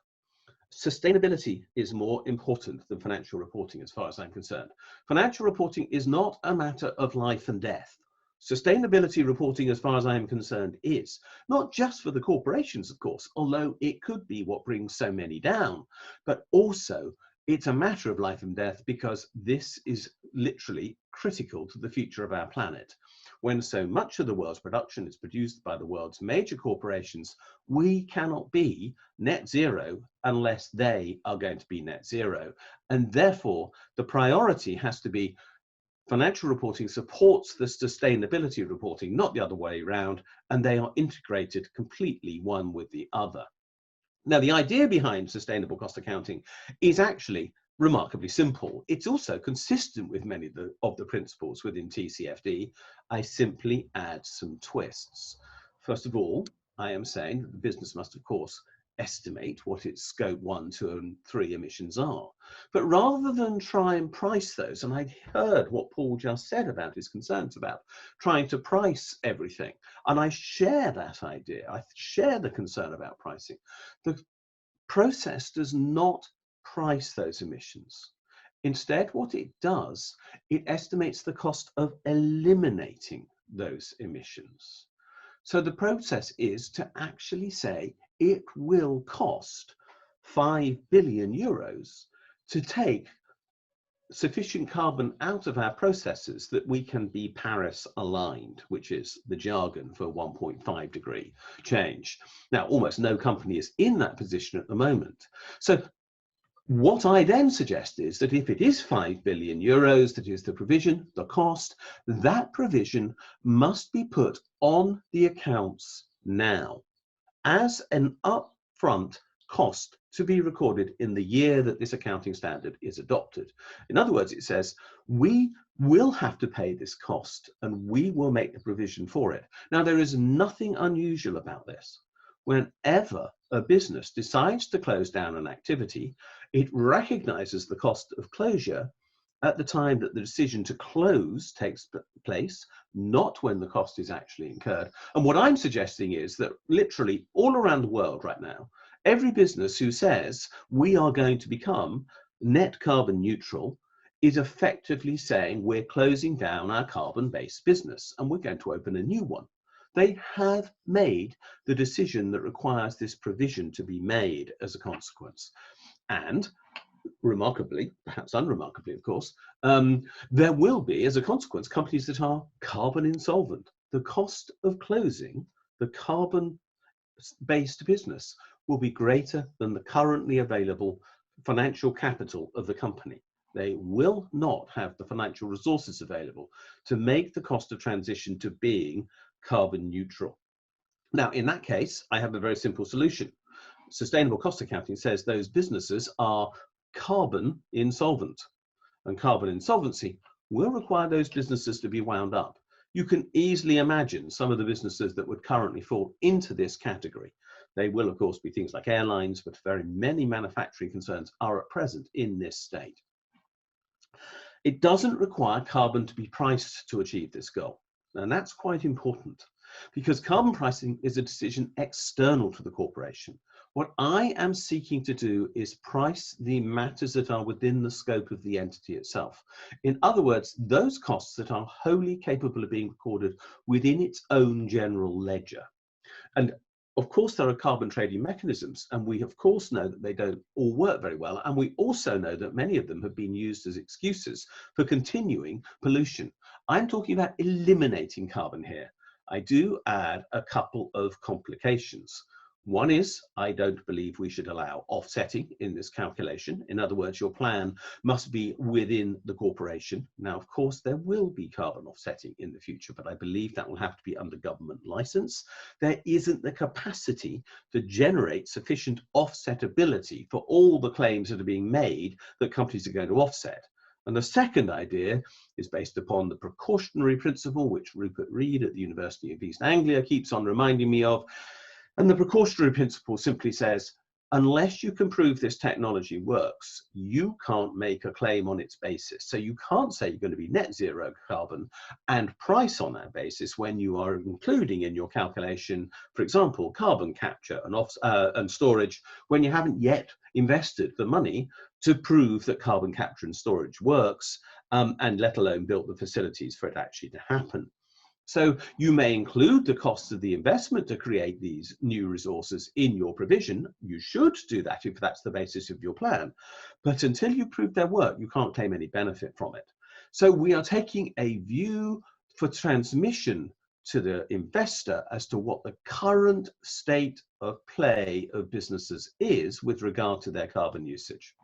Sustainability is more important than financial reporting as far as I'm concerned. Financial reporting is not a matter of life and death. Sustainability reporting, as far as I am concerned, is not just for the corporations, of course, although it could be what brings so many down, but also it's a matter of life and death because this is literally critical to the future of our planet. When so much of the world's production is produced by the world's major corporations, we cannot be net zero unless they are going to be net zero. And therefore, the priority has to be financial reporting supports the sustainability reporting, not the other way around, and they are integrated completely one with the other. Now, the idea behind sustainable cost accounting is actually remarkably simple. It's also consistent with many of the principles within TCFD. I simply add some twists. First of all, I am saying that the business must, of course, estimate what its scope 1, 2, and 3 emissions are. But rather than try and price those, and I heard what Paul just said about his concerns about trying to price everything, and I share that idea. I share the concern about pricing. The process does not price those emissions. Instead, what it does, it estimates the cost of eliminating those emissions. So the process is to actually say it will cost 5 billion euros to take sufficient carbon out of our processes that we can be Paris aligned, which is the jargon for 1.5 degree change. Now, almost no company is in that position at the moment. So what I then suggest is that if it is 5 billion euros, that is the provision, the cost, that provision must be put on the accounts now as an upfront cost to be recorded in the year that this accounting standard is adopted. In other words, it says we will have to pay this cost and we will make the provision for it. Now, there is nothing unusual about this. Whenever a business decides to close down an activity, it recognizes the cost of closure at the time that the decision to close takes place, not when the cost is actually incurred. And what I'm suggesting is that literally all around the world right now, every business who says we are going to become net carbon neutral is effectively saying we're closing down our carbon-based business and we're going to open a new one. They have made the decision that requires this provision to be made as a consequence. And remarkably, perhaps unremarkably, of course, there will be, as a consequence, companies that are carbon insolvent. The cost of closing the carbon-based business will be greater than the currently available financial capital of the company. They will not have the financial resources available to make the cost of transition to being carbon neutral. Now, in that case, I have a very simple solution. sustainable cost accounting says those businesses are carbon insolvent, and carbon insolvency will require those businesses to be wound up. You can easily imagine some of the businesses that would currently fall into this category. They will, of course, be things like airlines, but very many manufacturing concerns are at present in this state. It doesn't require carbon to be priced to achieve this goal. And that's quite important because carbon pricing is a decision external to the corporation. What I am seeking to do is price the matters that are within the scope of the entity itself. In other words, those costs that are wholly capable of being recorded within its own general ledger. And of course, there are carbon trading mechanisms, and we of course know that they don't all work very well. And we also know that many of them have been used as excuses for continuing pollution. I'm talking about eliminating carbon here. I do add a couple of complications. One is, I don't believe we should allow offsetting in this calculation. In other words, your plan must be within the corporation. Now, of course, there will be carbon offsetting in the future, but I believe that will have to be under government license. There isn't the capacity to generate sufficient offsetability for all the claims that are being made that companies are going to offset. And the second idea is based upon the precautionary principle, which Rupert Reed at the University of East Anglia keeps on reminding me of. And the precautionary principle simply says, unless you can prove this technology works, you can't make a claim on its basis. So you can't say you're going to be net zero carbon and price on that basis when you are including in your calculation, for example, carbon capture and storage, when you haven't yet invested the money to prove that carbon capture and storage works, and let alone built the facilities for it actually to happen. So you may include the costs of the investment to create these new resources in your provision. You should do that if that's the basis of your plan. But until you prove their work, you can't claim any benefit from it. So we are taking a view for transmission to the investor as to what the current state of play of businesses is with regard to their carbon usage.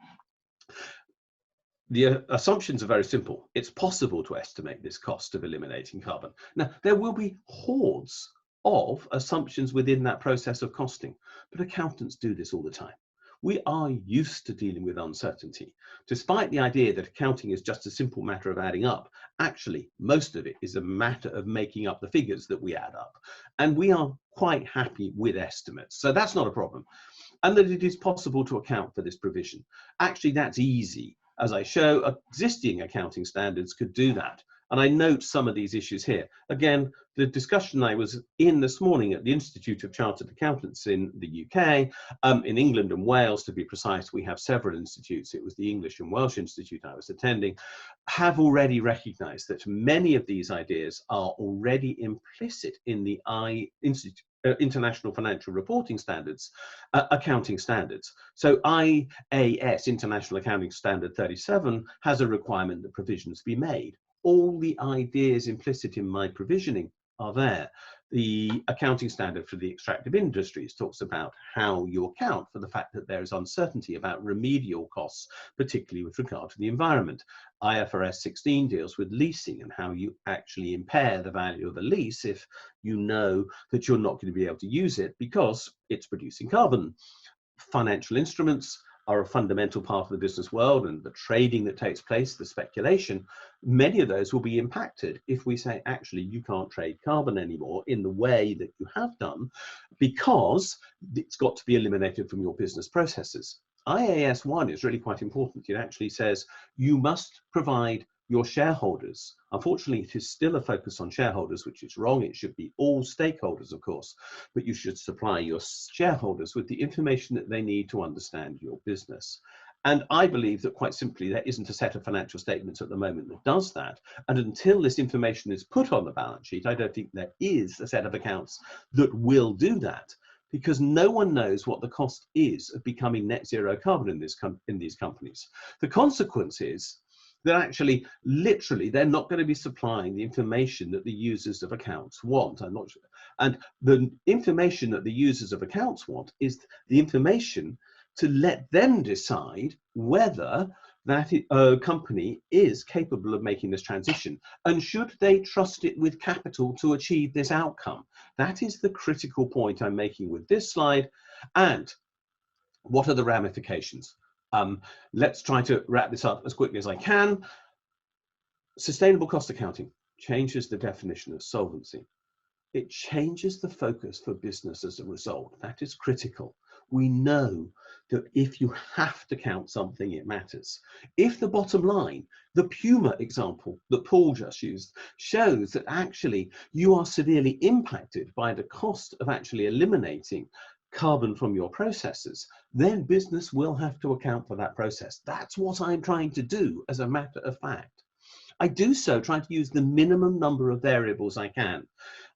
The assumptions are very simple. It's possible to estimate this cost of eliminating carbon. Now, there will be hordes of assumptions within that process of costing, but accountants do this all the time. We are used to dealing with uncertainty. Despite the idea that accounting is just a simple matter of adding up, actually, most of it is a matter of making up the figures that we add up. And we are quite happy with estimates, so that's not a problem. And that it is possible to account for this provision. Actually, that's easy. As I show, existing accounting standards could do that. And I note some of these issues here. Again, the discussion I was in this morning at the Institute of Chartered Accountants in the UK, in England and Wales to be precise, we have several institutes. It was the English and Welsh Institute I was attending, have already recognized that many of these ideas are already implicit in the International Financial Reporting Standards, accounting standards. So IAS, International Accounting Standard 37, has a requirement that provisions be made. All the ideas implicit in my provisioning are there. The accounting standard for the extractive industries talks about how you account for the fact that there is uncertainty about remedial costs, particularly with regard to the environment. IFRS 16 deals with leasing and how you actually impair the value of a lease if you know that you're not going to be able to use it because it's producing carbon. Financial instruments are a fundamental part of the business world, and the trading that takes place, the speculation, many of those will be impacted if we say, actually, you can't trade carbon anymore in the way that you have done because it's got to be eliminated from your business processes. IAS 1 is really quite important. It actually says you must provide your shareholders. Unfortunately, it is still a focus on shareholders, which is wrong. It should be all stakeholders, of course, but you should supply your shareholders with the information that they need to understand your business. And I believe that quite simply, there isn't a set of financial statements at the moment that does that. And until this information is put on the balance sheet, I don't think there is a set of accounts that will do that, because no one knows what the cost is of becoming net zero carbon in these companies. The consequence is that actually, literally, they're not going to be supplying the information that the users of accounts want. I'm not sure. And the information that the users of accounts want is the information to let them decide whether that company is capable of making this transition, and should they trust it with capital to achieve this outcome. That is the critical point I'm making with this slide. And What are the ramifications? Let's try to wrap this up as quickly as I can. Sustainable cost accounting changes the definition of solvency. It changes the focus for business as a result. That is critical. We know that if you have to count something, it matters. If the bottom line, the Puma example that Paul just used, shows that actually you are severely impacted by the cost of actually eliminating carbon from your processes, then business will have to account for that process. That's what I'm trying to do as a matter of fact. I do so trying to use the minimum number of variables I can.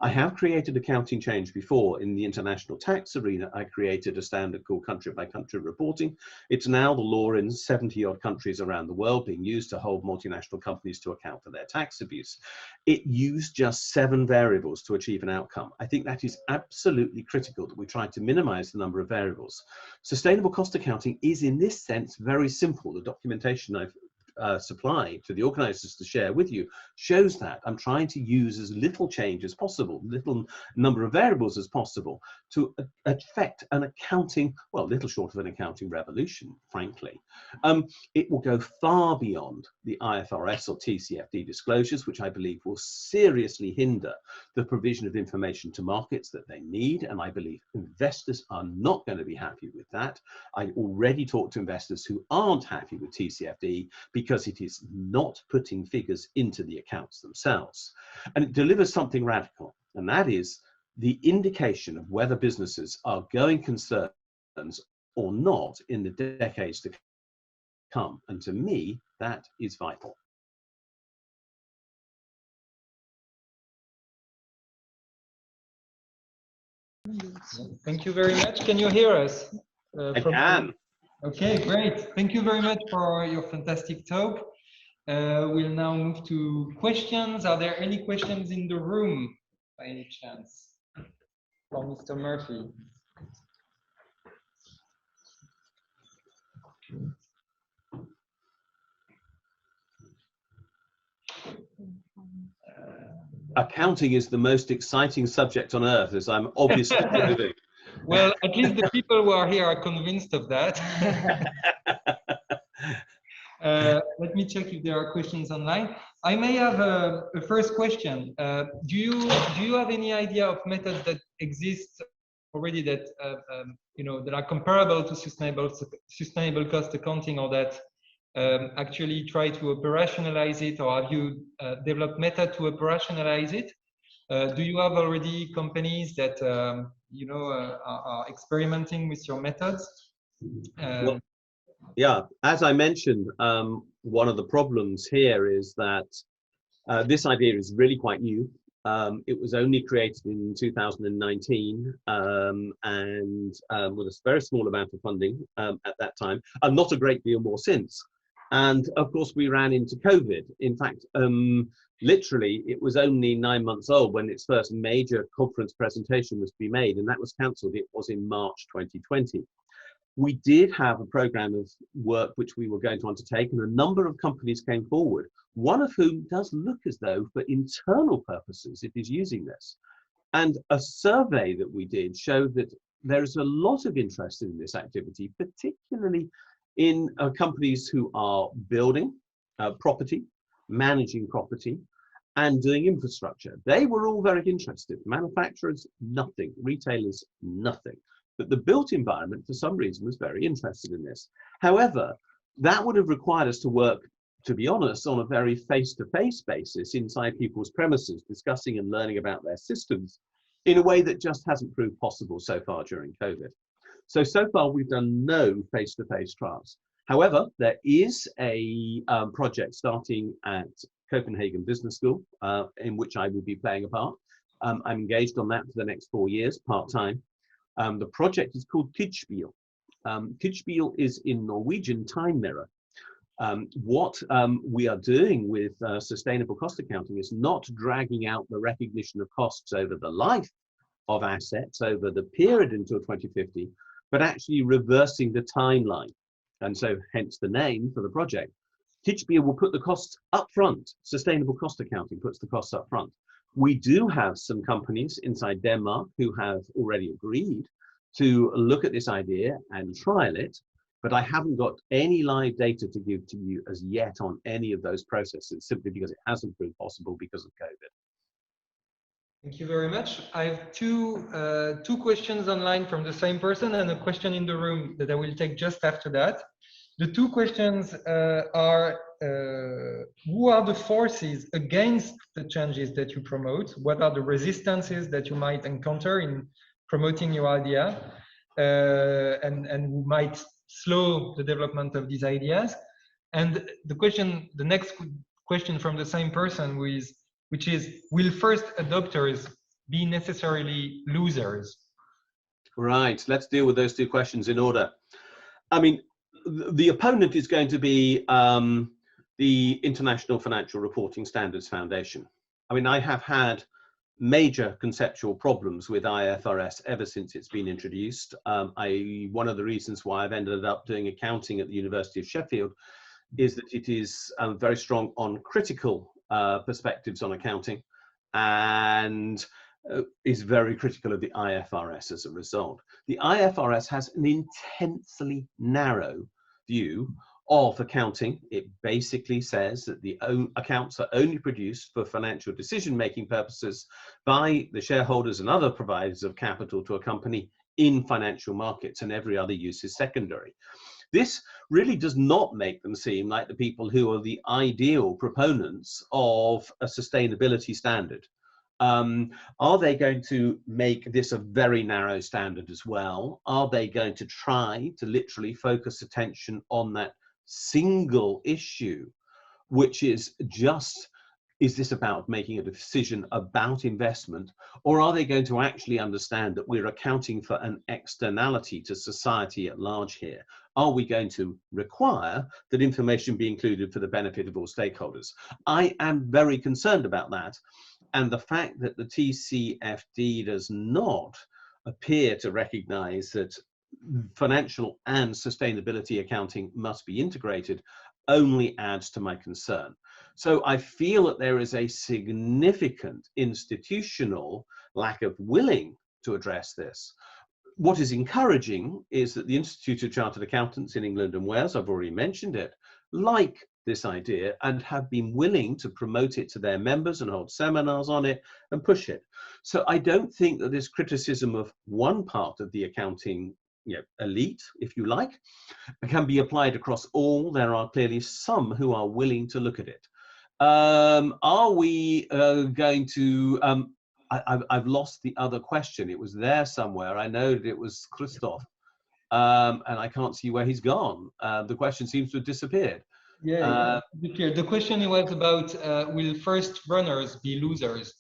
I have created accounting change before in the international tax arena. I created a standard called country by country reporting. It's now the law in 70 odd countries around the world being used to hold multinational companies to account for their tax abuse. It used just 7 variables to achieve an outcome. I think that is absolutely critical that we try to minimize the number of variables. Sustainable cost accounting is in this sense very simple. The documentation I've supply to the organizers to share with you shows that I'm trying to use as little change as possible, little number of variables as possible to affect an accounting, well, little short of an accounting revolution, frankly. It will go far beyond the IFRS or TCFD disclosures, which I believe will seriously hinder the provision of information to markets that they need, and I believe investors are not going to be happy with that. I already talked to investors who aren't happy with TCFD because it is not putting figures into the accounts themselves. And it delivers something radical, and that is the indication of whether businesses are going concerns or not in the decades to come. And to me, that is vital. Thank you very much. Can you hear us? I can. Okay, great. Thank you very much for your fantastic talk. We'll now move to questions. Are there any questions in the room by any chance? For Mr. Murphy. Accounting is the most exciting subject on earth, as I'm obviously proving. Well, at least the people who are here are convinced of that. Let me check if there are questions online. I may have a first question. Do you have any idea of methods that exist already that that are comparable to sustainable cost accounting, or that actually try to operationalize it, or have you developed method to operationalize it? Do you have already companies that are experimenting with your methods? Well, yeah, as I mentioned, one of the problems here is that this idea is really quite new. It was only created in 2019 and with a very small amount of funding at that time, and not a great deal more since. And of course, we ran into COVID. In fact, literally, it was only 9 months old when its first major conference presentation was to be made, and that was cancelled. It was in March 2020. We did have a program of work which we were going to undertake, and a number of companies came forward, one of whom does look as though for internal purposes it is using this. And a survey that we did showed that there is a lot of interest in this activity, particularly in companies who are building property, managing property, and doing infrastructure. They were all very interested. Manufacturers, nothing. Retailers, nothing. But the built environment, for some reason, was very interested in this. However, that would have required us to work, to be honest, on a very face-to-face basis inside people's premises, discussing and learning about their systems in a way that just hasn't proved possible so far during COVID. So far, we've done no face-to-face trials. However, there is a project starting at Copenhagen Business School, in which I will be playing a part. I'm engaged on that for the next 4 years, part-time. The project is called Tidsspil. Tidsspil is in Norwegian time mirror. What we are doing with sustainable cost accounting is not dragging out the recognition of costs over the life of assets over the period until 2050, but actually reversing the timeline. And so hence the name for the project. Tidsspil will put the costs up front. Sustainable cost accounting puts the costs up front. We do have some companies inside Denmark who have already agreed to look at this idea and trial it, but I haven't got any live data to give to you as yet on any of those processes, simply because it hasn't been possible because of COVID. Thank you very much. I have two questions online from the same person and a question in the room that I will take just after that. The two questions are, who are the forces against the changes that you promote? What are the resistances that you might encounter in promoting your idea and who might slow the development of these ideas? And the next question from the same person which is, will first adopters be necessarily losers? Right, let's deal with those two questions in order. I mean, the opponent is going to be the International Financial Reporting Standards Foundation. I mean, I have had major conceptual problems with IFRS ever since it's been introduced. One of the reasons why I've ended up doing accounting at the University of Sheffield is that it is very strong on critical perspectives on accounting, and is very critical of the IFRS as a result. The IFRS has an intensely narrow view of accounting. It basically says that the accounts are only produced for financial decision-making purposes by the shareholders and other providers of capital to a company in financial markets, and every other use is secondary. This really does not make them seem like the people who are the ideal proponents of a sustainability standard. Are they going to make this a very narrow standard as well? Are they going to try to literally focus attention on that single issue, which is just, is this about making a decision about investment, or are they going to actually understand that we're accounting for an externality to society at large here? Are we going to require that information be included for the benefit of all stakeholders? I am very concerned about that. And the fact that the TCFD does not appear to recognize that financial and sustainability accounting must be integrated only adds to my concern. So I feel that there is a significant institutional lack of willing to address this. What is encouraging is that the Institute of Chartered Accountants in England and Wales, I've already mentioned it, like this idea and have been willing to promote it to their members and hold seminars on it and push it. So I don't think that this criticism of one part of the accounting elite, if you like, can be applied across all. There are clearly some who are willing to look at it. Are we going to, I've lost the other question. It was there somewhere. I know that it was Christoph, and I can't see where he's gone. The question seems to have disappeared. Yeah, the question was about, will first runners be losers?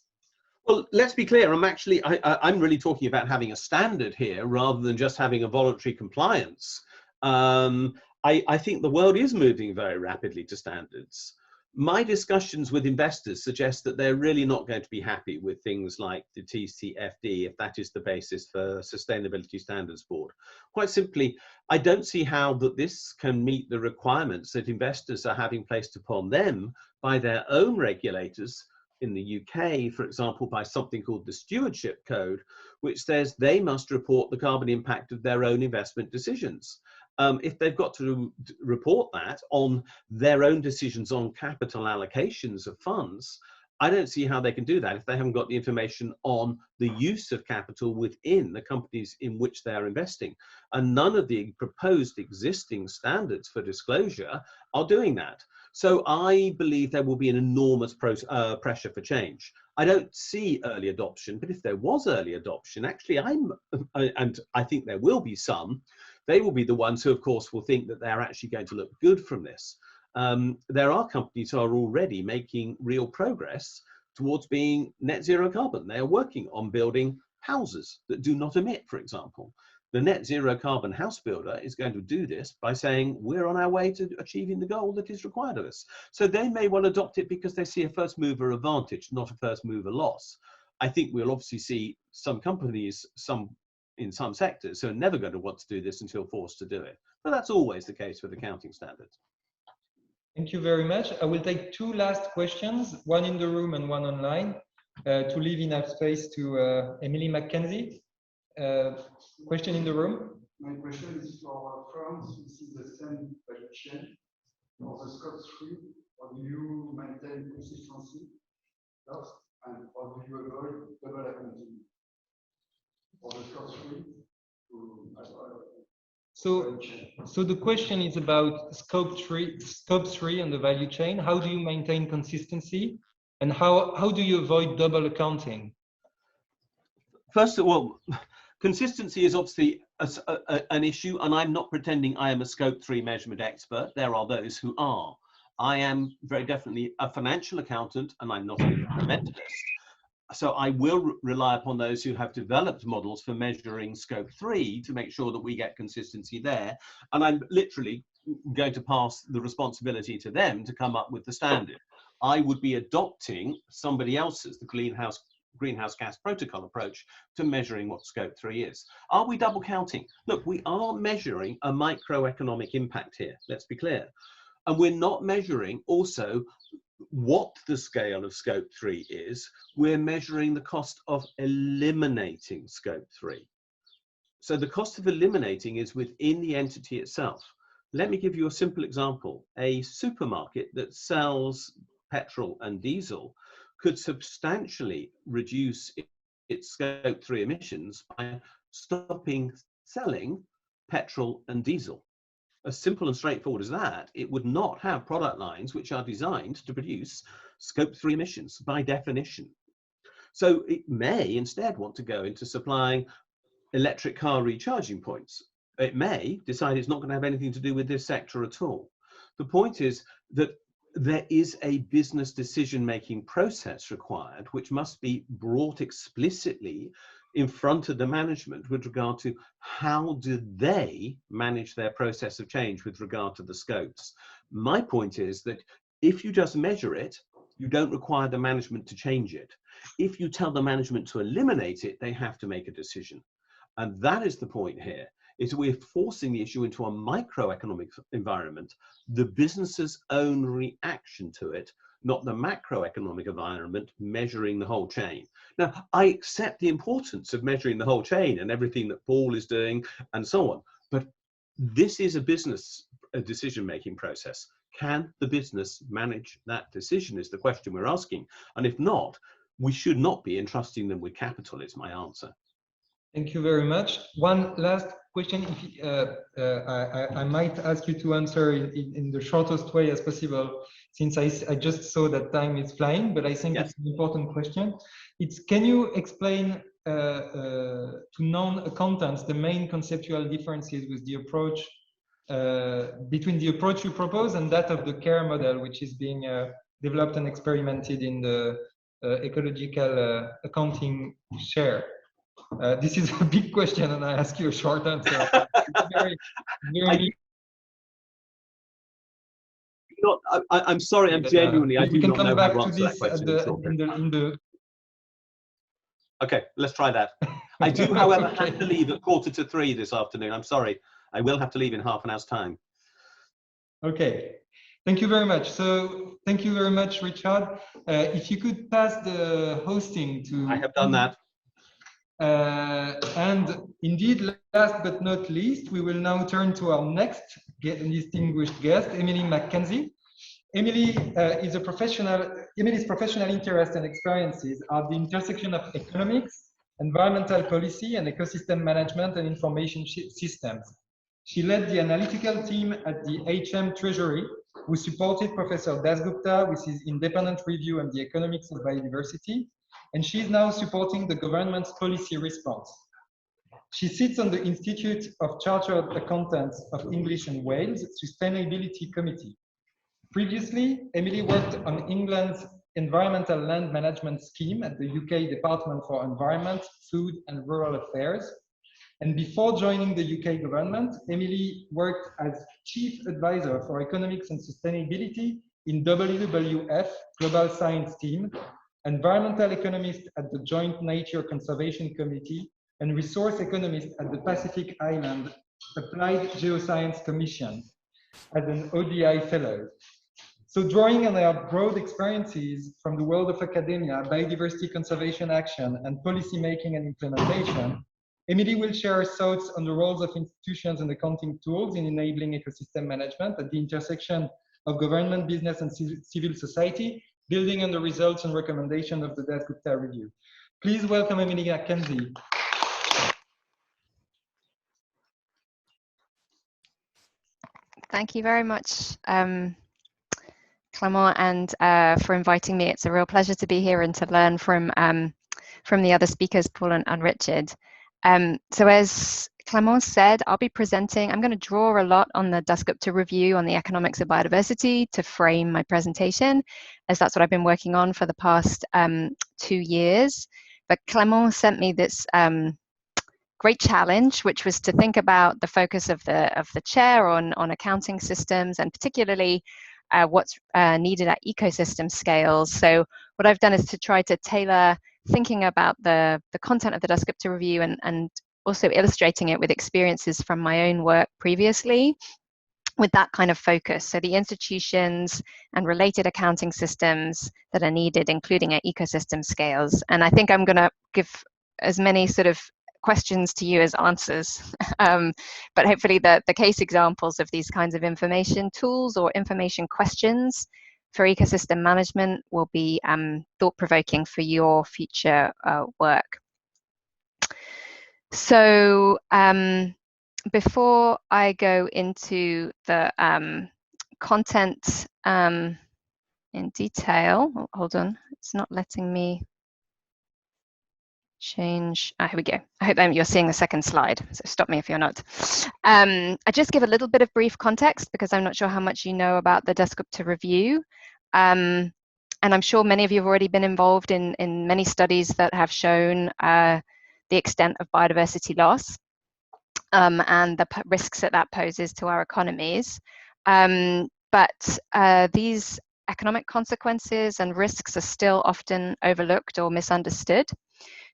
Well, let's be clear. I'm really talking about having a standard here rather than just having a voluntary compliance. I think the world is moving very rapidly to standards. My discussions with investors suggest that they're really not going to be happy with things like the TCFD if that is the basis for Sustainability Standards Board. Quite simply, I don't see how that this can meet the requirements that investors are having placed upon them by their own regulators. In the UK, for example, by something called the Stewardship Code, which says they must report the carbon impact of their own investment decisions. If they've got to report that on their own decisions on capital allocations of funds, I don't see how they can do that if they haven't got the information on the use of capital within the companies in which they are investing. And none of the proposed existing standards for disclosure are doing that. So I believe there will be an enormous pressure for change. I don't see early adoption, but if there was early adoption, actually and I think there will be some, they will be the ones who, of course, will think that they're actually going to look good from this. There are companies who are already making real progress towards being net zero carbon. They are working on building houses that do not emit, for example. The net zero carbon house builder is going to do this by saying we're on our way to achieving the goal that is required of us. So they may well adopt it because they see a first mover advantage, not a first mover loss. I think we'll obviously see some companies, in some sectors, who are never going to want to do this until forced to do it. But that's always the case with accounting standards. Thank you very much. I will take two last questions, one in the room and one online, to leave enough space to Emily MacKenzie. Question in the room? My question is for firms who see the same value chain for the scope 3. How do you maintain consistency first, and how do you avoid double accounting for the scope 3 So the question is about scope 3 on the value chain. How do you maintain consistency, and how do you avoid double accounting? First of all, consistency is obviously an issue, and I'm not pretending I am a scope 3 measurement expert. There are those who are. I am very definitely a financial accountant, and I'm not an environmentalist. So I will rely upon those who have developed models for measuring scope 3 to make sure that we get consistency there. And I'm literally going to pass the responsibility to them to come up with the standard. I would be adopting somebody else's, the greenhouse gas protocol approach to measuring what scope 3 is. Are we double counting? Look, we are measuring a microeconomic impact here, let's be clear. And we're not measuring also what the scale of scope 3 is. We're measuring the cost of eliminating scope 3. So the cost of eliminating is within the entity itself. Let me give you a simple example. A supermarket that sells petrol and diesel could substantially reduce its scope 3 emissions by stopping selling petrol and diesel. As simple and straightforward as that. It would not have product lines which are designed to produce scope 3 emissions by definition. So it may instead want to go into supplying electric car recharging points. It may decide it's not going to have anything to do with this sector at all. The point is that there is a business decision-making process required, which must be brought explicitly in front of the management with regard to how do they manage their process of change with regard to the scopes. My point is that if you just measure it, you don't require the management to change it. If you tell the management to eliminate it, they have to make a decision. And that is the point here, is we're forcing the issue into a microeconomic environment, the business's own reaction to it, not the macroeconomic environment measuring the whole chain. Now, I accept the importance of measuring the whole chain and everything that Paul is doing and so on, but this is a business decision-making process. Can the business manage that decision is the question we're asking. And if not, we should not be entrusting them with capital, is my answer. Thank you very much. One last question. I might ask you to answer in the shortest way as possible, since I just saw that time is flying, but I think it's an important question. Can you explain to non-accountants the main conceptual differences with the approach, between the approach you propose and that of the CARE model, which is being developed and experimented in the ecological accounting share? This is a big question, and I ask you a short answer. I'm sorry, I'm genuinely, I do not know how to answer that question. Okay, let's try that. I do, however, have to leave at 2:45 this afternoon. I'm sorry. I will have to leave in half an hour's time. Okay. Thank you very much. So thank you very much, Richard. If you could pass the hosting to... I have done that. And indeed, last but not least, we will now turn to our next distinguished guest, Emily MacKenzie. Emily's professional interests and experiences are the intersection of economics, environmental policy, and ecosystem management and information systems. She led the analytical team at the HM Treasury, who supported Professor Dasgupta with his independent review on the economics of biodiversity, and she is now supporting the government's policy response. She sits on the Institute of Chartered Accountants of English and Wales Sustainability Committee. Previously, Emily worked on England's Environmental Land Management Scheme at the UK Department for Environment, Food and Rural Affairs. And before joining the UK government, Emily worked as Chief Advisor for Economics and Sustainability in WWF Global Science Team, Environmental Economist at the Joint Nature Conservation Committee, and Resource Economist at the Pacific Island Applied Geoscience Commission as an ODI Fellow. So drawing on our broad experiences from the world of academia, biodiversity conservation action, and policy making and implementation, Emily will share her thoughts on the roles of institutions and accounting tools in enabling ecosystem management at the intersection of government, business, and civil society, building on the results and recommendations of the Dasgupta review. Please welcome Emily MacKenzie. Thank you very much, Clément, and for inviting me. It's a real pleasure to be here and to learn from the other speakers, Paul and Richard. So as Clément said, I'll be presenting. I'm going to draw a lot on the Dasgupta review on the economics of biodiversity to frame my presentation, as that's what I've been working on for the past 2 years. But Clément sent me this great challenge, which was to think about the focus of the chair on accounting systems, and particularly what's needed at ecosystem scales. So what I've done is to try to tailor thinking about the content of the Dasgupta review and also illustrating it with experiences from my own work previously with that kind of focus. So the institutions and related accounting systems that are needed, including at ecosystem scales. And I think I'm going to give as many sort of questions to you as answers, but hopefully the case examples of these kinds of information tools or information questions for ecosystem management will be thought-provoking for your future work. So before I go into the content in detail, oh, hold on, it's not letting me change. Here we go. I hope you're seeing the second slide, so stop me if you're not. I just give a little bit of brief context because I'm not sure how much you know about the Dasgupta review. And I'm sure many of you have already been involved in many studies that have shown the extent of biodiversity loss and the risks that poses to our economies. But these economic consequences and risks are still often overlooked or misunderstood.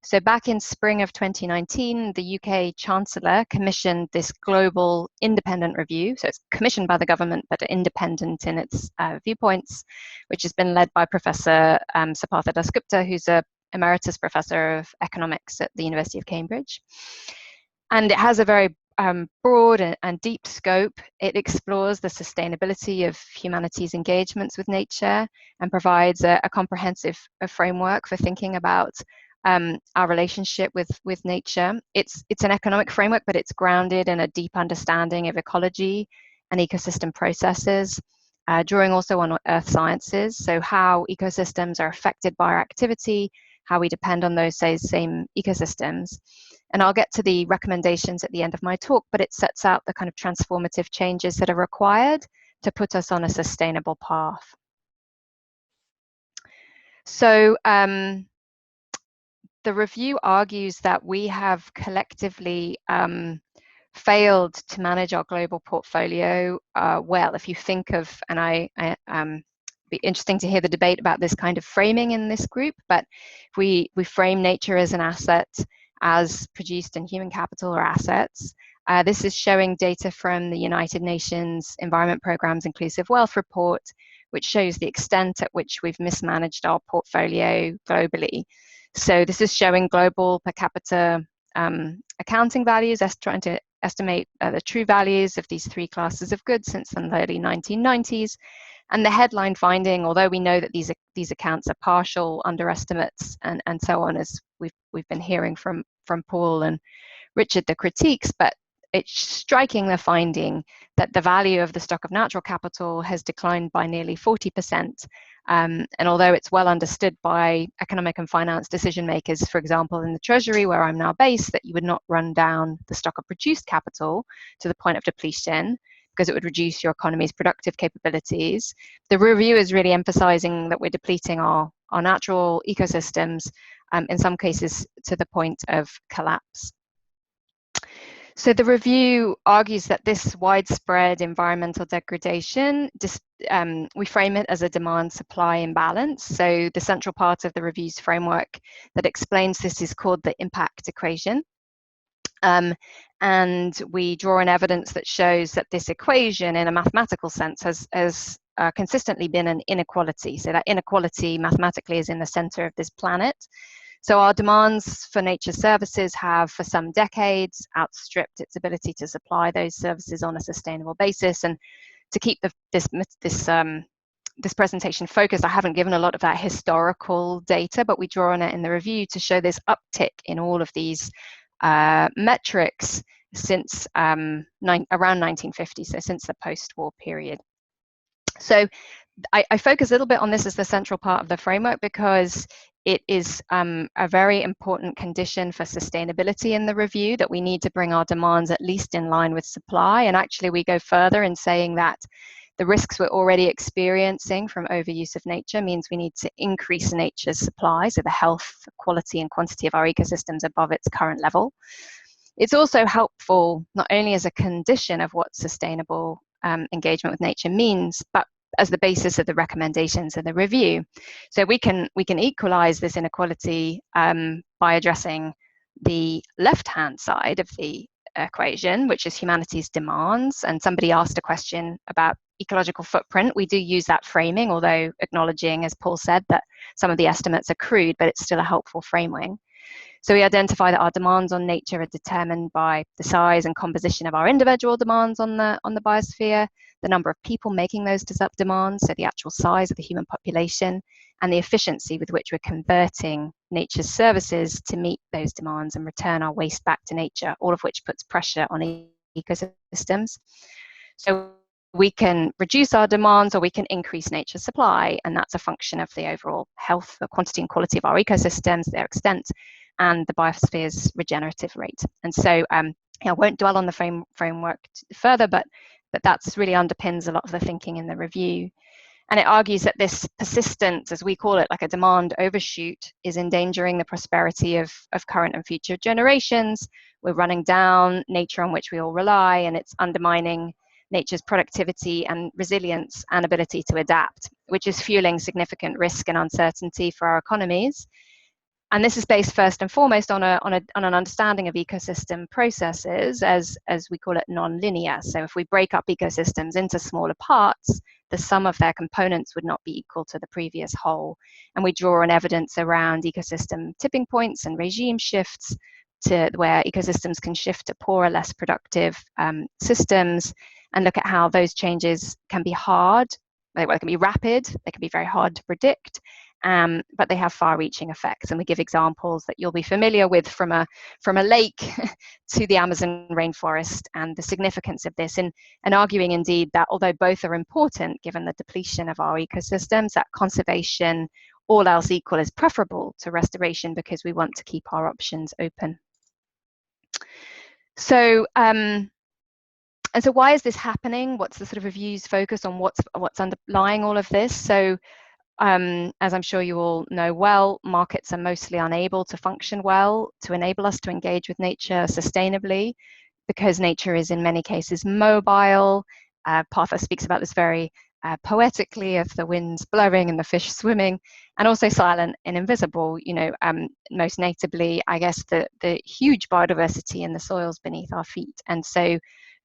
So back in spring of 2019, the UK Chancellor commissioned this global independent review. So it's commissioned by the government, but independent in its viewpoints, which has been led by Professor Sapatha Dasgupta, who's an emeritus professor of economics at the University of Cambridge. And it has a very broad and deep scope. It explores the sustainability of humanity's engagements with nature and provides a comprehensive framework for thinking about our relationship with nature. It's an economic framework, but it's grounded in a deep understanding of ecology and ecosystem processes, drawing also on earth sciences, so how ecosystems are affected by our activity, how we depend on those same ecosystems. And I'll get to the recommendations at the end of my talk, but it sets out the kind of transformative changes that are required to put us on a sustainable path. So the review argues that we have collectively failed to manage our global portfolio well. If you think of, and be interesting to hear the debate about this kind of framing in this group, but if we frame nature as an asset, as produced in human capital or assets, this is showing data from the United Nations Environment Programme's Inclusive Wealth Report, which shows the extent at which we've mismanaged our portfolio globally. So this is showing global per capita accounting values, trying to estimate the true values of these three classes of goods since the early 1990s. And the headline finding, although we know that these accounts are partial underestimates and so on, as we've been hearing from Paul and Richard, the critiques, but it's striking the finding that the value of the stock of natural capital has declined by nearly 40%. And although it's well understood by economic and finance decision makers, for example, in the Treasury, where I'm now based, that you would not run down the stock of produced capital to the point of depletion, because it would reduce your economy's productive capabilities. The review is really emphasizing that we're depleting our natural ecosystems, in some cases to the point of collapse. So the review argues that this widespread environmental degradation, we frame it as a demand-supply imbalance. So the central part of the review's framework that explains this is called the impact equation. And we draw on evidence that shows that this equation, in a mathematical sense, has consistently been an inequality. So that inequality mathematically is in the center of this planet. So our demands for nature services have for some decades outstripped its ability to supply those services on a sustainable basis. And to keep this presentation focused, I haven't given a lot of that historical data, but we draw on it in the review to show this uptick in all of these metrics since around 1950, so since the post-war period. So I focus a little bit on this as the central part of the framework because it is a very important condition for sustainability in the review, that we need to bring our demands at least in line with supply. And actually we go further in saying that the risks we're already experiencing from overuse of nature means we need to increase nature's supply, so the health, quality and quantity of our ecosystems above its current level. It's also helpful not only as a condition of what sustainable engagement with nature means, but as the basis of the recommendations of the review. So we can equalize this inequality by addressing the left-hand side of the equation, which is humanity's demands. And somebody asked a question about ecological footprint. We do use that framing, although acknowledging, as Paul said, that some of the estimates are crude, but it's still a helpful framing. So we identify that our demands on nature are determined by the size and composition of our individual demands on the biosphere, the number of people making those demands, so the actual size of the human population, and the efficiency with which we're converting nature's services to meet those demands and return our waste back to nature, all of which puts pressure on ecosystems. So we can reduce our demands or we can increase nature's supply, and that's a function of the overall health, the quantity and quality of our ecosystems, their extent, and the biosphere's regenerative rate. And so I won't dwell on the framework further, but that's really underpins a lot of the thinking in the review. And it argues that this persistence, as we call it, like a demand overshoot, is endangering the prosperity of current and future generations. We're running down nature on which we all rely, and it's undermining nature's productivity and resilience and ability to adapt, which is fueling significant risk and uncertainty for our economies. And this is based first and foremost on an understanding of ecosystem processes, as we call it, non-linear. So if we break up ecosystems into smaller parts, the sum of their components would not be equal to the previous whole. And we draw on evidence around ecosystem tipping points and regime shifts to where ecosystems can shift to poorer, less productive systems, and look at how those changes can be hard. They can be rapid, they can be very hard to predict, but they have far-reaching effects. And we give examples that you'll be familiar with from a lake to the Amazon rainforest, and the significance of this, and arguing indeed that although both are important, given the depletion of our ecosystems, that conservation, all else equal, is preferable to restoration because we want to keep our options open. So, and so why is this happening? What's the sort of review's focus on what's underlying all of this? So, as I'm sure you all know well, markets are mostly unable to function well to enable us to engage with nature sustainably, because nature is in many cases mobile. Partha speaks about this very poetically, of the winds blowing and the fish swimming, and also silent and invisible. You know, most notably, I guess, the huge biodiversity in the soils beneath our feet. And so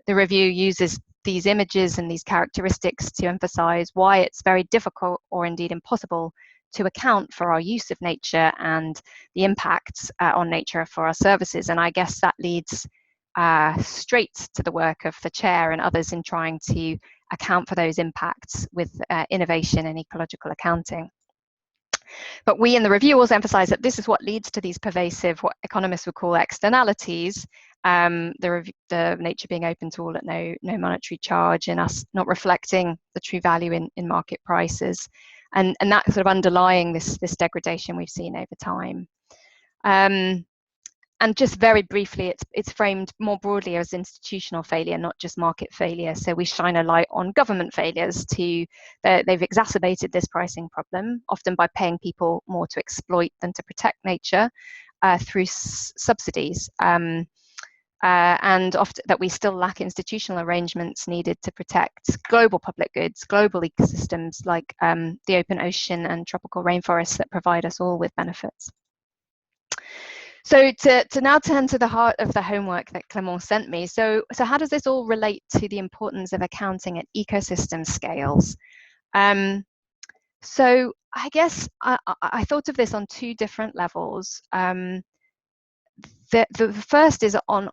the review uses these images and these characteristics to emphasize why it's very difficult, or indeed impossible, to account for our use of nature and the impacts on nature for our services. And I guess that leads straight to the work of the chair and others in trying to account for those impacts with innovation and ecological accounting. But we in the review also emphasize that this is what leads to these pervasive, what economists would call externalities, the nature being open to all at no monetary charge, and us not reflecting the true value in market prices, and that sort of underlying this degradation we've seen over time. And just very briefly, it's framed more broadly as institutional failure, not just market failure. So we shine a light on government failures they've exacerbated this pricing problem, often by paying people more to exploit than to protect nature through subsidies. And often that we still lack institutional arrangements needed to protect global public goods, global ecosystems like the open ocean and tropical rainforests that provide us all with benefits. So to now turn to the heart of the homework that Clément sent me. So how does this all relate to the importance of accounting at ecosystem scales? So I guess I thought of this on two different levels. The first is on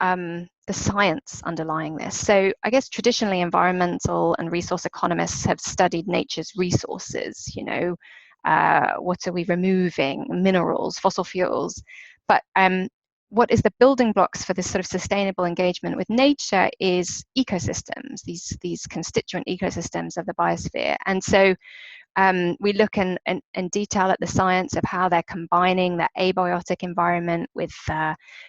the science underlying this. So I guess traditionally environmental and resource economists have studied nature's resources, you know, what are we removing, minerals, fossil fuels. But what is the building blocks for this sort of sustainable engagement with nature is ecosystems, these constituent ecosystems of the biosphere. And so we look in detail at the science of how they're combining that abiotic environment with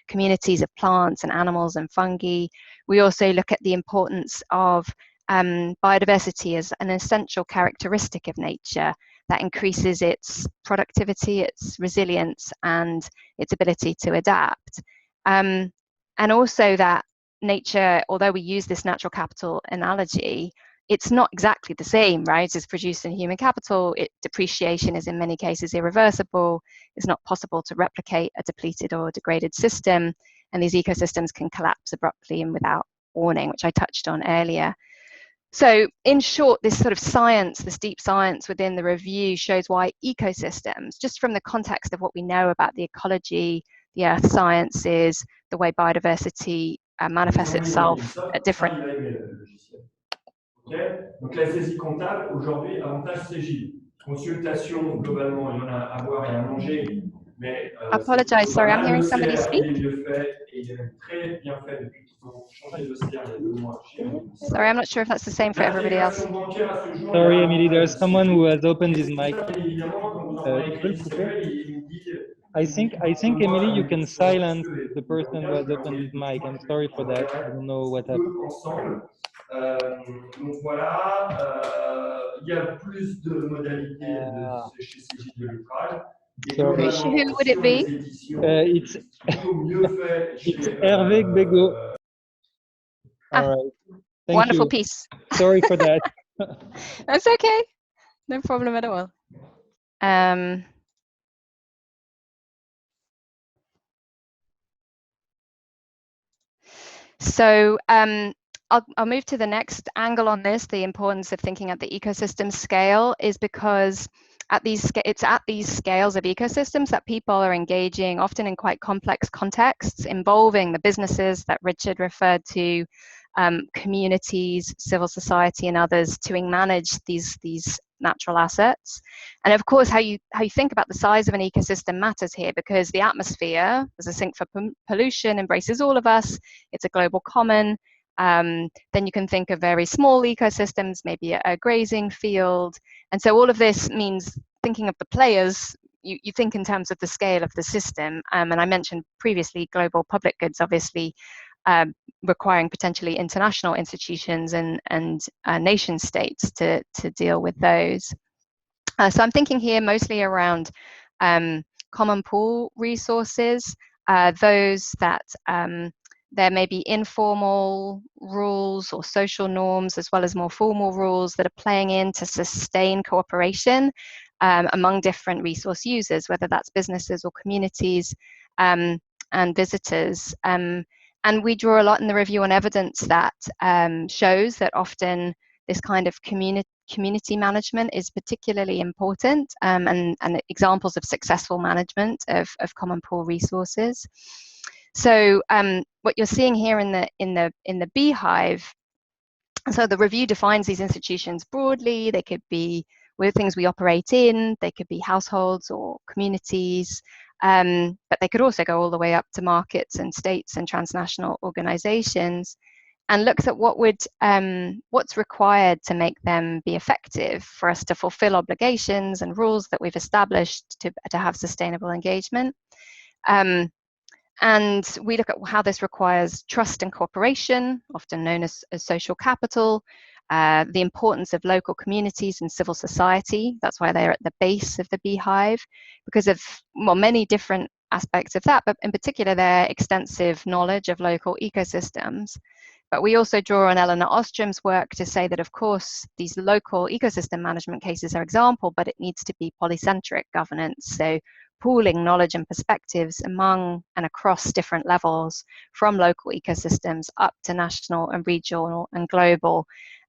communities of plants and animals and fungi. We also look at the importance of biodiversity as an essential characteristic of nature that increases its productivity, its resilience, and its ability to adapt. And also that nature, although we use this natural capital analogy, it's not exactly the same, right, as produced in human capital. Depreciation is in many cases irreversible. It's not possible to replicate a depleted or degraded system, and these ecosystems can collapse abruptly and without warning, which I touched on earlier. So in short, this sort of science, this deep science within the review shows why ecosystems, just from the context of what we know about the ecology, the earth sciences, the way biodiversity manifests itself at different... Okay. Donc la saisie comptable, aujourd'hui, avantage Sdg. Consultation, globalement, il y en a à voir et à manger, mais apologize, sorry, I'm hearing somebody speak. Il est mieux fait et il est même très bien fait depuis qu'ils ont changé de CR il y a 2 mois. Sorry, I'm not sure if that's the same for everybody else. Sorry, Emily, there's someone who has opened his mic. I think, Emily, you can silence the person who has opened his mic. I'm sorry for that. I don't know what happened. Donc voilà, il y a plus de modalités chez Sdg de lettrage. Who would it be? It's Hervé Bego. All right. Thank Wonderful you. piece. Sorry for that. That's okay. No problem at all. So I'll move to the next angle on this. The importance of thinking at the ecosystem scale is because it's at these scales of ecosystems that people are engaging, often in quite complex contexts, involving the businesses that Richard referred to, communities, civil society, and others to manage these natural assets. And of course, how you think about the size of an ecosystem matters here, because the atmosphere, as a sink for pollution, embraces all of us. It's a global common. Then you can think of very small ecosystems, maybe a grazing field. And so all of this means thinking of the players, you think in terms of the scale of the system. And I mentioned previously global public goods, obviously, requiring potentially international institutions and nation states to deal with those. So I'm thinking here mostly around common pool resources, those that there may be informal rules or social norms, as well as more formal rules that are playing in to sustain cooperation among different resource users, whether that's businesses or communities and visitors. And we draw a lot in the review on evidence that shows that often this kind of community management is particularly important, and examples of successful management of common pool resources. So what you're seeing here in the beehive, so the review defines these institutions broadly. They could be things we operate in, they could be households or communities, but they could also go all the way up to markets and states and transnational organizations, and looks at what's required to make them be effective for us to fulfill obligations and rules that we've established to have sustainable engagement. And we look at how this requires trust and cooperation, often known as social capital, the importance of local communities and civil society. That's why they're at the base of the beehive, because of many different aspects of that, but in particular their extensive knowledge of local ecosystems. But we also draw on Eleanor Ostrom's work to say that, of course, these local ecosystem management cases are example, but it needs to be polycentric governance. So pooling knowledge and perspectives among and across different levels, from local ecosystems up to national and regional and global.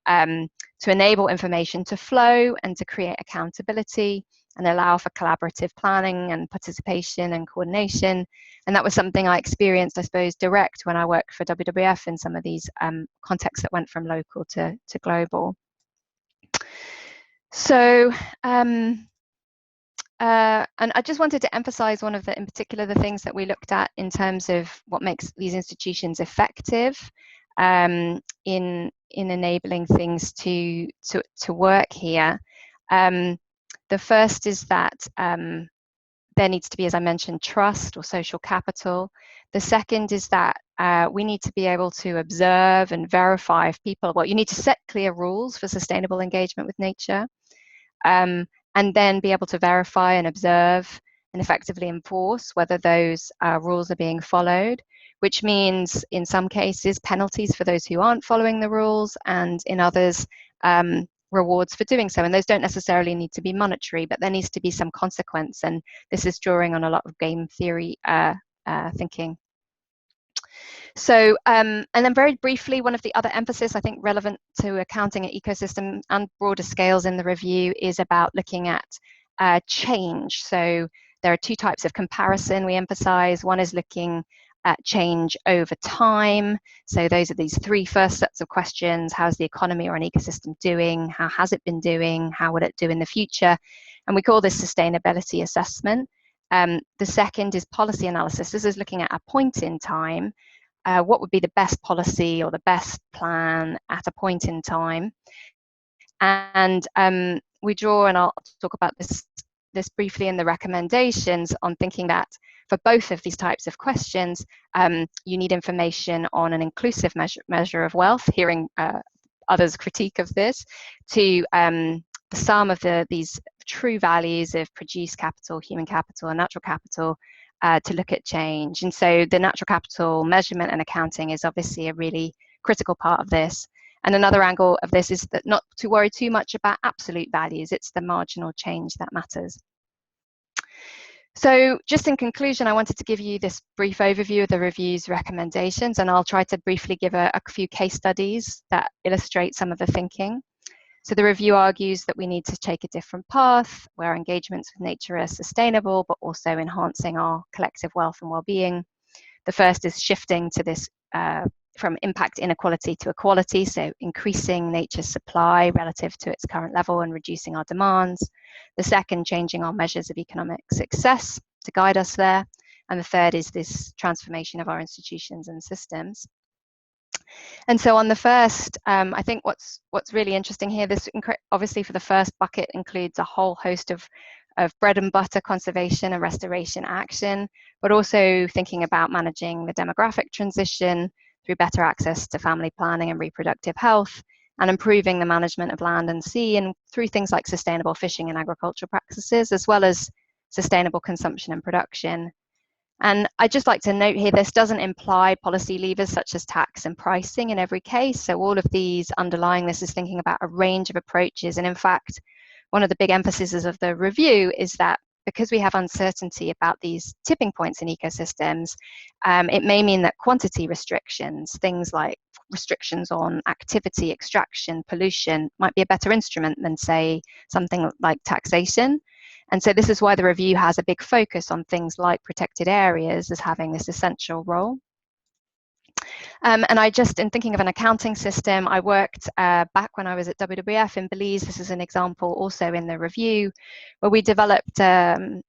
to enable information to flow and to create accountability and allow for collaborative planning and participation and coordination. And that was something I experienced, I suppose, direct when I worked for WWF in some of these contexts that went from local to global. So, and I just wanted to emphasize one of the, in particular, the things that we looked at in terms of what makes these institutions effective in enabling things to work here. The first is that there needs to be, as I mentioned, trust or social capital. The second is that we need to be able to observe and verify if people, well, you need to set clear rules for sustainable engagement with nature, and then be able to verify and observe and effectively enforce whether those rules are being followed, which means in some cases penalties for those who aren't following the rules, and in others rewards for doing so. And those don't necessarily need to be monetary, but there needs to be some consequence. And this is drawing on a lot of game theory thinking. So, and then very briefly, one of the other emphasis I think relevant to accounting and ecosystem and broader scales in the review is about looking at change. So there are two types of comparison we emphasize. One is looking at change over time. So those are these three first sets of questions. How's the economy or an ecosystem doing? How has it been doing? How would it do in the future? And we call this sustainability assessment. The second is policy analysis. This is looking at a point in time. What would be the best policy or the best plan at a point in time? And we draw, and I'll talk about this briefly in the recommendations, on thinking that for both of these types of questions, you need information on an inclusive measure of wealth, hearing others' critique of this, to the sum of these true values of produced capital, human capital, and natural capital, to look at change. And so the natural capital measurement and accounting is obviously a really critical part of this. And another angle of this is that not to worry too much about absolute values, it's the marginal change that matters. So just in conclusion, I wanted to give you this brief overview of the review's recommendations, and I'll try to briefly give a few case studies that illustrate some of the thinking. So the review argues that we need to take a different path where engagements with nature are sustainable, but also enhancing our collective wealth and well-being. The first is shifting to this from impact inequality to equality, so increasing nature's supply relative to its current level and reducing our demands. The second, changing our measures of economic success to guide us there. And the third is this transformation of our institutions and systems. And so on the first, I think what's really interesting here, this obviously for the first bucket includes a whole host of bread and butter conservation and restoration action, but also thinking about managing the demographic transition through better access to family planning and reproductive health, and improving the management of land and sea, and through things like sustainable fishing and agricultural practices, as well as sustainable consumption and production. And I'd just like to note here, this doesn't imply policy levers such as tax and pricing in every case. So all of these underlying this is thinking about a range of approaches. And in fact, one of the big emphases of the review is that because we have uncertainty about these tipping points in ecosystems, it may mean that quantity restrictions, things like restrictions on activity, extraction, pollution, might be a better instrument than, say, something like taxation. And so this is why the review has a big focus on things like protected areas as having this essential role. And I just, in thinking of an accounting system, I worked back when I was at WWF in Belize. This is an example also in the review, where we developed a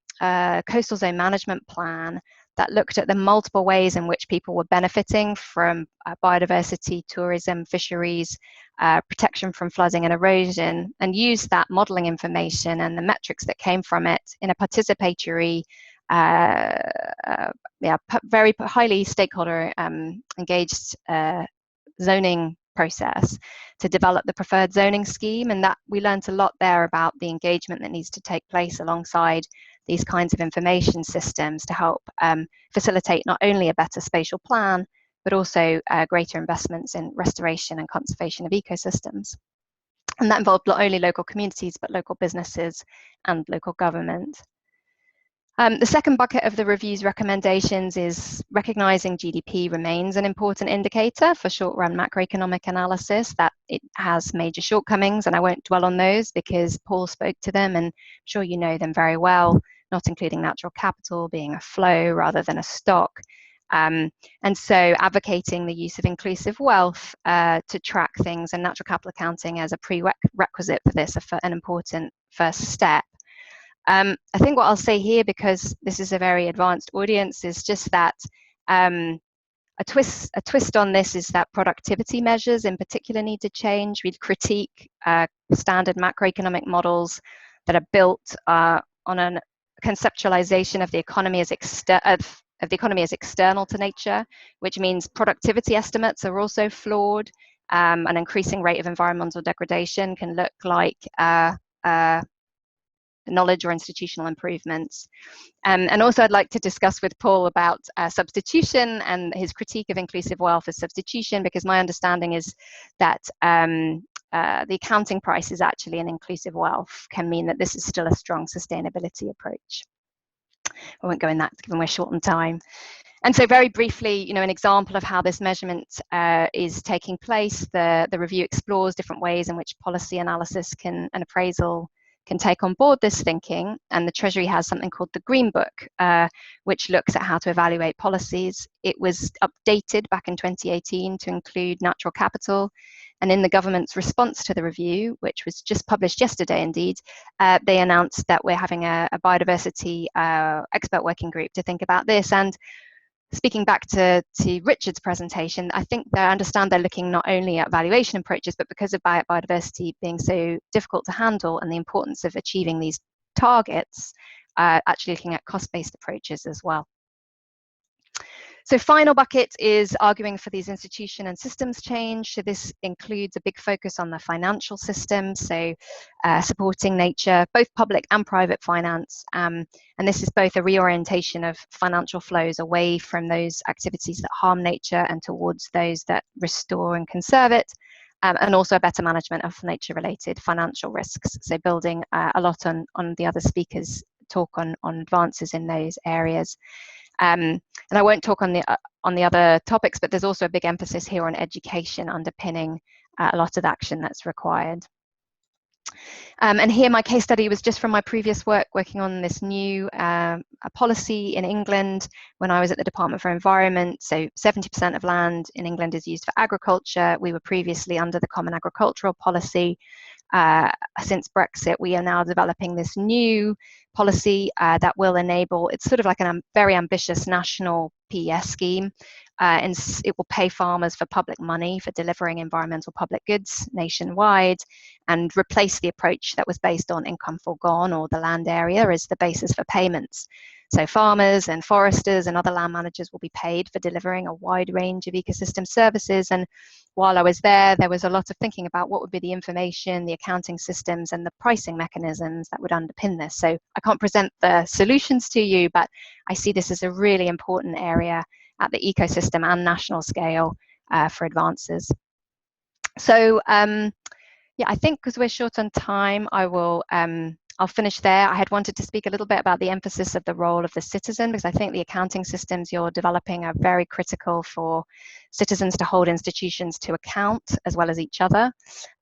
coastal zone management plan that looked at the multiple ways in which people were benefiting from biodiversity, tourism, fisheries, protection from flooding and erosion, and used that modeling information and the metrics that came from it in a participatory, very highly stakeholder engaged zoning process to develop the preferred zoning scheme. And that we learned a lot there about the engagement that needs to take place alongside these kinds of information systems to help facilitate not only a better spatial plan, but also greater investments in restoration and conservation of ecosystems. And that involved not only local communities, but local businesses and local government. The second bucket of the review's recommendations is recognizing GDP remains an important indicator for short-run macroeconomic analysis, that it has major shortcomings, and I won't dwell on those because Paul spoke to them and I'm sure you know them very well, not including natural capital being a flow rather than a stock. And so advocating the use of inclusive wealth to track things, and natural capital accounting as a prerequisite for this, an important first step. I think what I'll say here, because this is a very advanced audience, is just that a twist on this is that productivity measures in particular need to change. We'd critique standard macroeconomic models that are built on a conceptualization of the economy as external to nature, which means productivity estimates are also flawed. An increasing rate of environmental degradation can look like knowledge or institutional improvements. And also I'd like to discuss with Paul about substitution and his critique of inclusive wealth as substitution, because my understanding is that the accounting price is actually an inclusive wealth, can mean that this is still a strong sustainability approach. I won't go in that given we're short on time. And so very briefly, you know, an example of how this measurement is taking place, the review explores different ways in which policy analysis and appraisal can take on board this thinking, and the Treasury has something called the Green Book, which looks at how to evaluate policies. It was updated back in 2018 to include natural capital, and in the government's response to the review, which was just published yesterday indeed, they announced that we're having a biodiversity expert working group to think about this. And speaking back to Richard's presentation, I understand they're looking not only at valuation approaches, but because of biodiversity being so difficult to handle and the importance of achieving these targets, actually looking at cost-based approaches as well. So final bucket is arguing for these institution and systems change. So this includes a big focus on the financial system, so supporting nature, both public and private finance. And this is both a reorientation of financial flows away from those activities that harm nature and towards those that restore and conserve it, and also a better management of nature-related financial risks. So building a lot on the other speakers' talk on advances in those areas. And I won't talk on the other topics, but there's also a big emphasis here on education underpinning a lot of action that's required. And here my case study was just from my previous work working on this new policy in England when I was at the Department for Environment. So 70% of land in England is used for agriculture. We were previously under the Common Agricultural Policy. Since Brexit, we are now developing this new policy that will enable, it's sort of like a very ambitious national PES scheme, and it will pay farmers for public money for delivering environmental public goods nationwide, and replace the approach that was based on income forgone, or the land area as the basis for payments. So farmers and foresters and other land managers will be paid for delivering a wide range of ecosystem services. And while I was there was a lot of thinking about what would be the information, the accounting systems, and the pricing mechanisms that would underpin this. So I can't present the solutions to you, but I see this as a really important area at the ecosystem and national scale for advances. So yeah, I think because we're short on time, I'll finish there. I had wanted to speak a little bit about the emphasis of the role of the citizen, because I think the accounting systems you're developing are very critical for citizens to hold institutions to account as well as each other.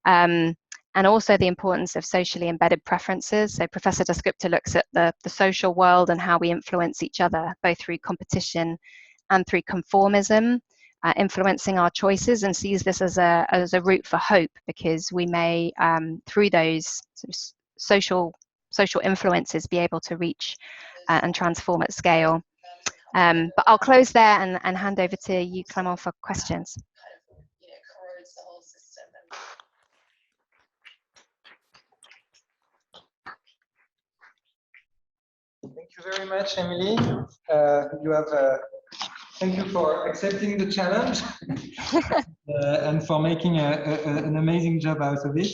And also the importance of socially embedded preferences. So Professor Dasgupta looks at the social world and how we influence each other, both through competition and through conformism, influencing our choices, and sees this as a route for hope, because we may, through those sort of social influences, be able to reach and transform at scale. But I'll close there and hand over to you, Clément, for questions. Thank you very much, Emily. Thank you for accepting the challenge and for making an amazing job out of it,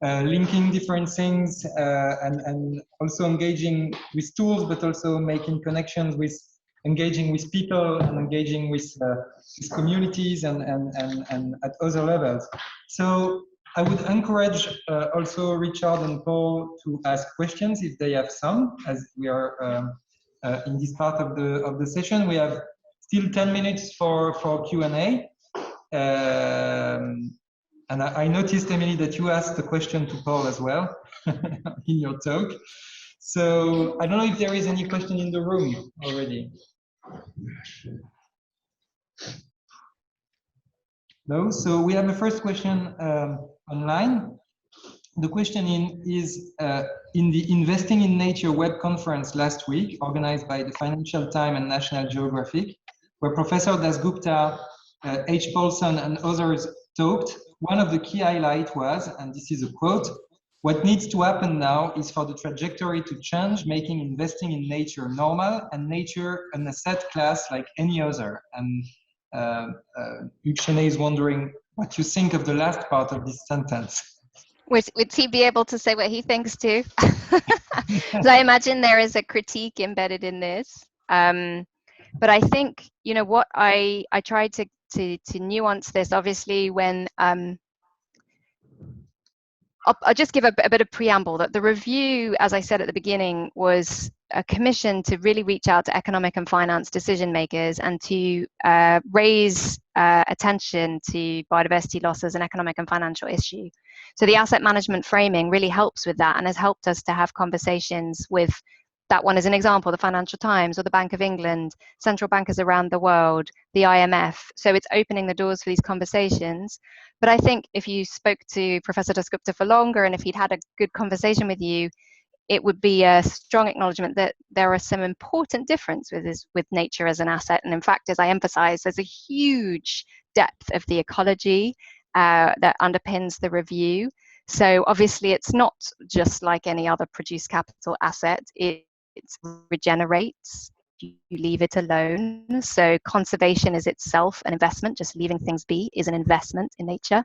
linking different things and also engaging with tools, but also making connections with engaging with people and engaging with communities and at other levels. So I would encourage also Richard and Paul to ask questions if they have some, as we are in this part of the session. We have still 10 minutes for Q&A. And I noticed, Emily, that you asked a question to Paul as well in your talk. So I don't know if there is any question in the room already. No, so we have a first question online. The question is in the Investing in Nature web conference last week, organized by the Financial Times and National Geographic, where Professor Dasgupta, H. Paulson, and others talked. One of the key highlights was, and this is a quote, "What needs to happen now is for the trajectory to change, making investing in nature normal and nature an asset class like any other." And Hugues is wondering what you think of the last part of this sentence. Would he be able to say what he thinks too? So I imagine there is a critique embedded in this. But I think, you know, what I tried to nuance this, obviously, when I'll just give a bit of preamble that the review, as I said at the beginning, was a commission to really reach out to economic and finance decision makers and to raise attention to biodiversity loss as an economic and financial issue. So the asset management framing really helps with that and has helped us to have conversations with that one as an example, the Financial Times or the Bank of England, central bankers around the world, the IMF. So it's opening the doors for these conversations. But I think if you spoke to Professor Dasgupta for longer and if he'd had a good conversation with you, it would be a strong acknowledgement that there are some important differences with nature as an asset. And in fact, as I emphasized, there's a huge depth of the ecology that underpins the review. So obviously it's not just like any other produced capital asset. It regenerates, you leave it alone. So conservation is itself an investment. Just leaving things be is an investment in nature.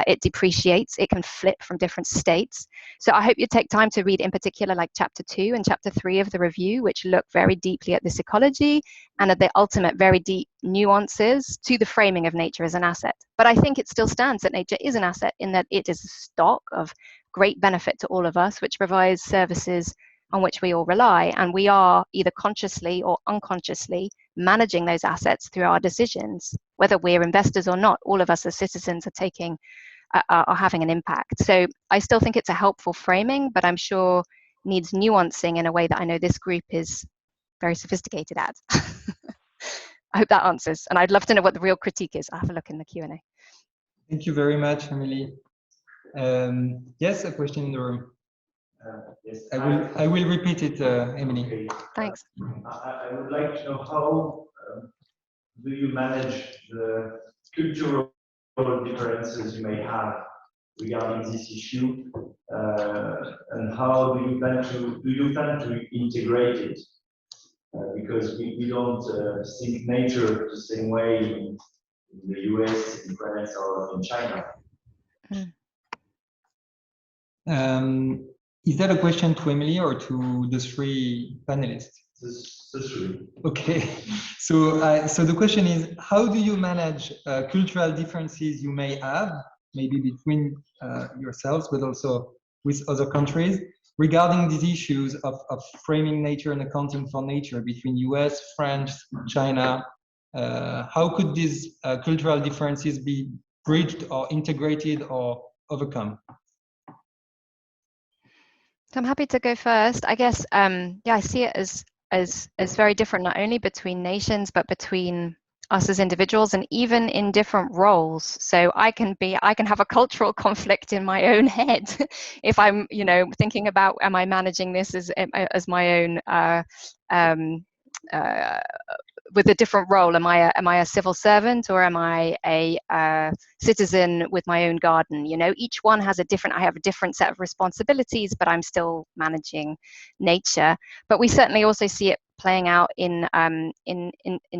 It depreciates, it can flip from different states. So I hope you take time to read in particular like chapter 2 and chapter 3 of the review, which look very deeply at this ecology and at the ultimate very deep nuances to the framing of nature as an asset. But I think it still stands that nature is an asset in that it is a stock of great benefit to all of us, which provides services on which we all rely, and we are either consciously or unconsciously managing those assets through our decisions. Whether we're investors or not, all of us as citizens are having an impact. So I still think it's a helpful framing, but I'm sure needs nuancing in a way that I know this group is very sophisticated at. I hope that answers, and I'd love to know what the real critique is. I'll have a look in the Q&A. Thank you very much, Emily. Yes, a question in the room. Yes, I will repeat it, Emily. Okay. Thanks. I would like to know how do you manage the cultural differences you may have regarding this issue, and how do you plan to integrate it? Because we don't think nature the same way in the US, in France, or in China. Is that a question to Emily or to the three panelists? The three. Okay, so the question is, how do you manage cultural differences you may have, maybe between yourselves, but also with other countries, regarding these issues of framing nature and accounting for nature between US, France, China? How could these cultural differences be bridged or integrated or overcome? So I'm happy to go first. I guess, yeah, I see it as very different, not only between nations, but between us as individuals and even in different roles. So I can have a cultural conflict in my own head if I'm, you know, thinking about, am I managing this as my own, with a different role? Am I a civil servant, or am I a citizen with my own garden? You know, each one has I have a different set of responsibilities, but I'm still managing nature. But we certainly also see it playing out in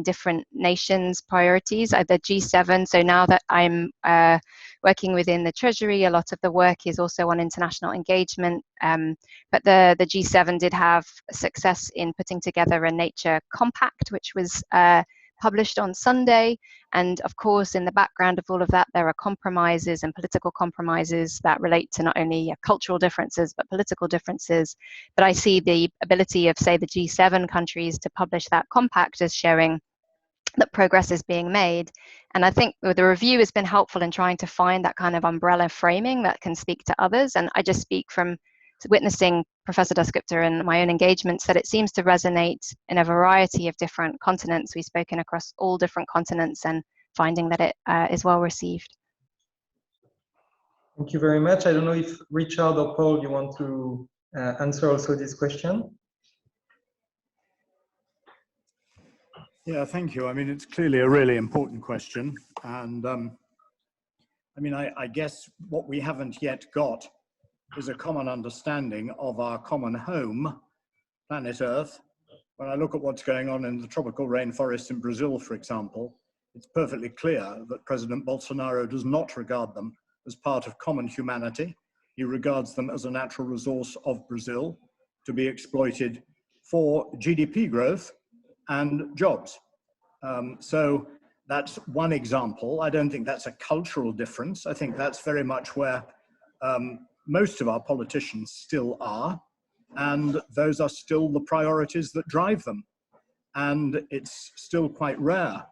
different nations' priorities. The G7. So now that I'm working within the Treasury, a lot of the work is also on international engagement. But the G7 did have success in putting together a nature compact, which was published on Sunday. And of course, in the background of all of that, there are compromises and political compromises that relate to not only cultural differences, but political differences. But I see the ability of, say, the G7 countries to publish that compact as showing that progress is being made. And I think the review has been helpful in trying to find that kind of umbrella framing that can speak to others. And I just speak from witnessing Professor Dasgupta and my own engagements that it seems to resonate in a variety of different continents. We've spoken across all different continents and finding that it is well received. Thank you very much. I don't know if Richard or Paul, you want to answer also this question? Yeah, thank you. I mean, it's clearly a really important question. And I mean, I guess what we haven't yet got is a common understanding of our common home, planet Earth. When I look at what's going on in the tropical rainforest in Brazil, for example, it's perfectly clear that President Bolsonaro does not regard them as part of common humanity. He regards them as a natural resource of Brazil to be exploited for GDP growth and jobs. So that's one example. I don't think that's a cultural difference. I think that's very much where most of our politicians still are, and those are still the priorities that drive them. And it's still quite rare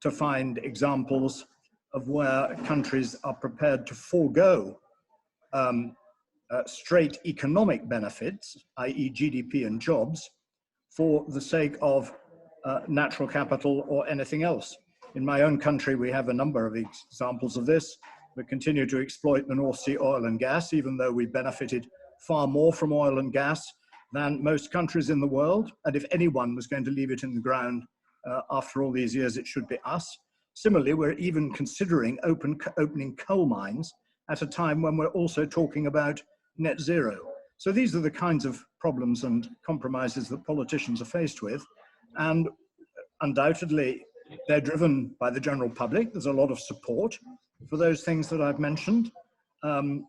to find examples of where countries are prepared to forego straight economic benefits, i.e. GDP and jobs, for the sake of natural capital or anything else. In my own country, we have a number of examples of this. We continue to exploit the North Sea oil and gas, even though we benefited far more from oil and gas than most countries in the world. And if anyone was going to leave it in the ground after all these years, it should be us. Similarly, we're even considering opening coal mines at a time when we're also talking about net zero. So these are the kinds of problems and compromises that politicians are faced with. And undoubtedly, they're driven by the general public. There's a lot of support for those things that I've mentioned,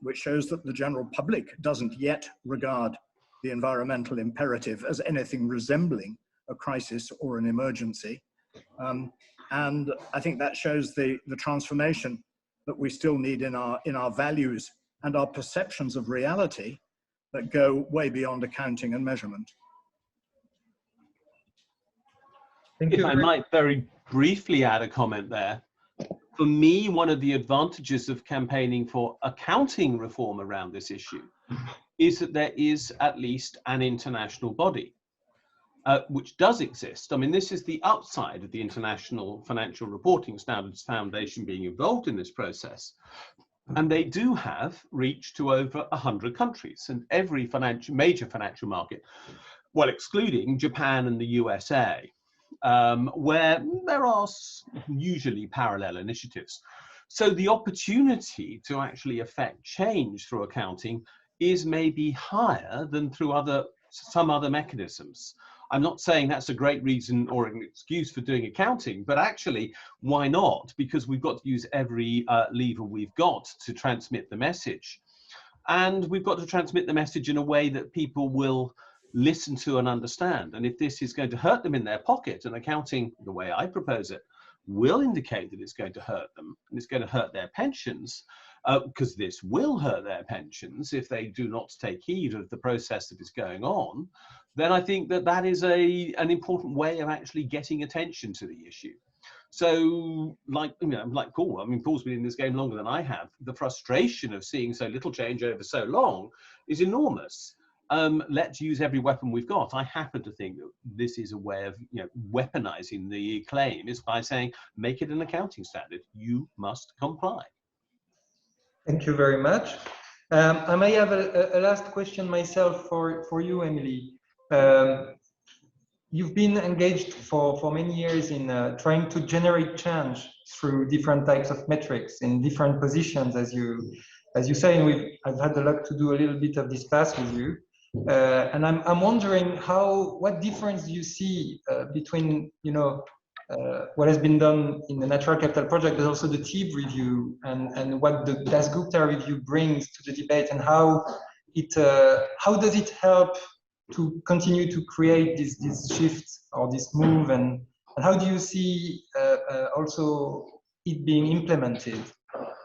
which shows that the general public doesn't yet regard the environmental imperative as anything resembling a crisis or an emergency. And I think that shows the transformation that we still need in our values and our perceptions of reality that go way beyond accounting and measurement. If I might very briefly add a comment there. For me, one of the advantages of campaigning for accounting reform around this issue is that there is at least an international body, which does exist. I mean, this is the upside of the International Financial Reporting Standards Foundation being involved in this process. And they do have reach to over 100 countries, and every major financial market, well, excluding Japan and the USA, where there are usually parallel initiatives. So the opportunity to actually affect change through accounting is maybe higher than through some other mechanisms. I'm not saying that's a great reason or an excuse for doing accounting, but actually, why not? Because we've got to use every lever we've got to transmit the message. And we've got to transmit the message in a way that people will listen to and understand. And if this is going to hurt them in their pocket, and accounting, the way I propose it, will indicate that it's going to hurt them and it's going to hurt their pensions, because this will hurt their pensions if they do not take heed of the process that is going on, then I think that that is an important way of actually getting attention to the issue. So, like Paul, I mean, Paul's been in this game longer than I have. The frustration of seeing so little change over so long is enormous. Let's use every weapon we've got. I happen to think that this is a way of weaponizing the claim is by saying, make it an accounting standard. You must comply. Thank you very much. I may have a last question myself for you, Emily. You've been engaged for many years in trying to generate change through different types of metrics in different positions, as you say, and I've had the luck to do a little bit of this class with you. And I'm wondering what difference do you see between what has been done in the Natural Capital Project, but also the TEEB review, and what the Dasgupta review brings to the debate, and how does it help to continue to create this shift or this move, and And how do you see also it being implemented?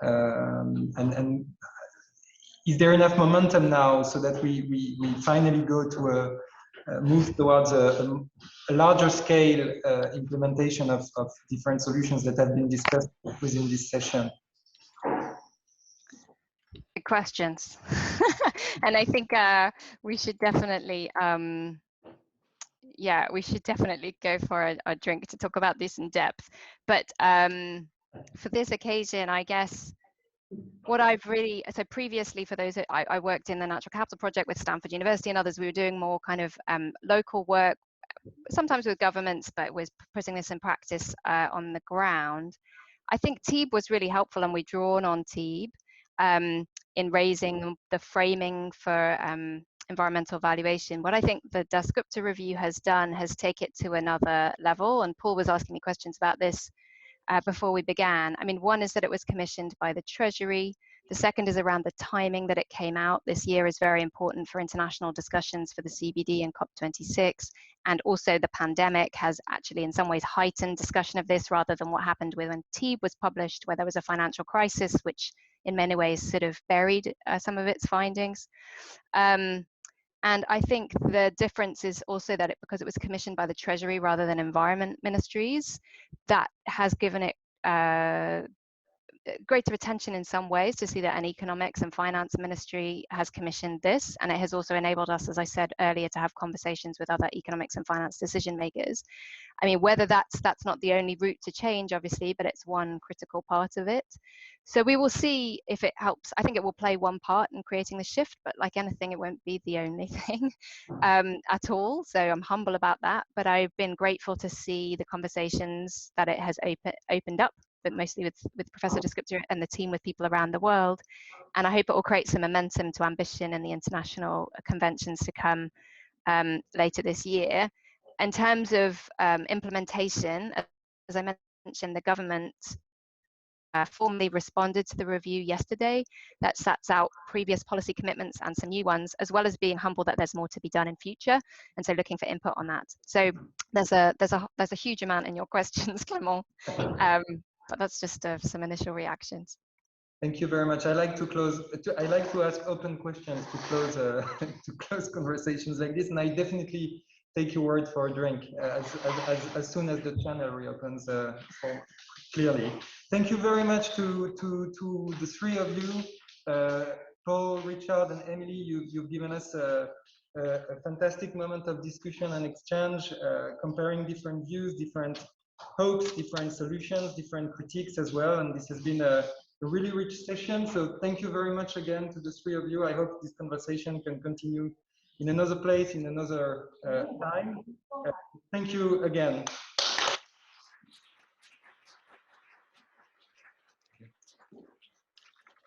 And is there enough momentum now so that we finally go to a move towards a larger scale implementation of different solutions that have been discussed within this session? Good questions. And I think we should definitely yeah, we should definitely go for a drink to talk about this in depth. But for this occasion, I guess what I've really, so previously for those, I worked in the Natural Capital Project with Stanford University and others. We were doing more kind of local work, sometimes with governments, but was putting this in practice on the ground. I think TEEB was really helpful, and we drawn on TEEB in raising the framing for environmental valuation. What I think the Dasgupta review has done has take it to another level, and Paul was asking me questions about this before we began. I mean, one is that it was commissioned by the Treasury. The second is around the timing that it came out. This year is very important for international discussions for the CBD and COP26. And also the pandemic has actually in some ways heightened discussion of this rather than what happened when TEEB was published, where there was a financial crisis, which in many ways sort of buried some of its findings. And I think the difference is also that because it was commissioned by the Treasury rather than environment ministries, that has given it greater attention in some ways to see that an economics and finance ministry has commissioned this, and it has also enabled us, as I said earlier, to have conversations with other economics and finance decision makers. I mean, whether that's not the only route to change, obviously, but it's one critical part of it. So we will see if it helps. I think it will play one part in creating the shift, but like anything, it won't be the only thing at all. So I'm humble about that, but I've been grateful to see the conversations that it has opened up, but mostly with Professor Dasgupta and the team with people around the world. And I hope it will create some momentum to ambition in the international conventions to come later this year. In terms of implementation, as I mentioned, the government formally responded to the review yesterday. That sets out previous policy commitments and some new ones, as well as being humble that there's more to be done in future, and so looking for input on that. So there's a huge amount in your questions, Clément, but that's just some initial reactions. Thank you very much. I like to close. I like to ask open questions to close to close conversations like this, and I definitely take your word for a drink as soon as the channel reopens clearly. Thank you very much to the three of you, Paul, Richard, and Emily. You've given us a fantastic moment of discussion and exchange, comparing different views, different hopes, different solutions, different critiques as well. And this has been a really rich session. So thank you very much again to the three of you. I hope this conversation can continue in another place, in another time. Thank you again.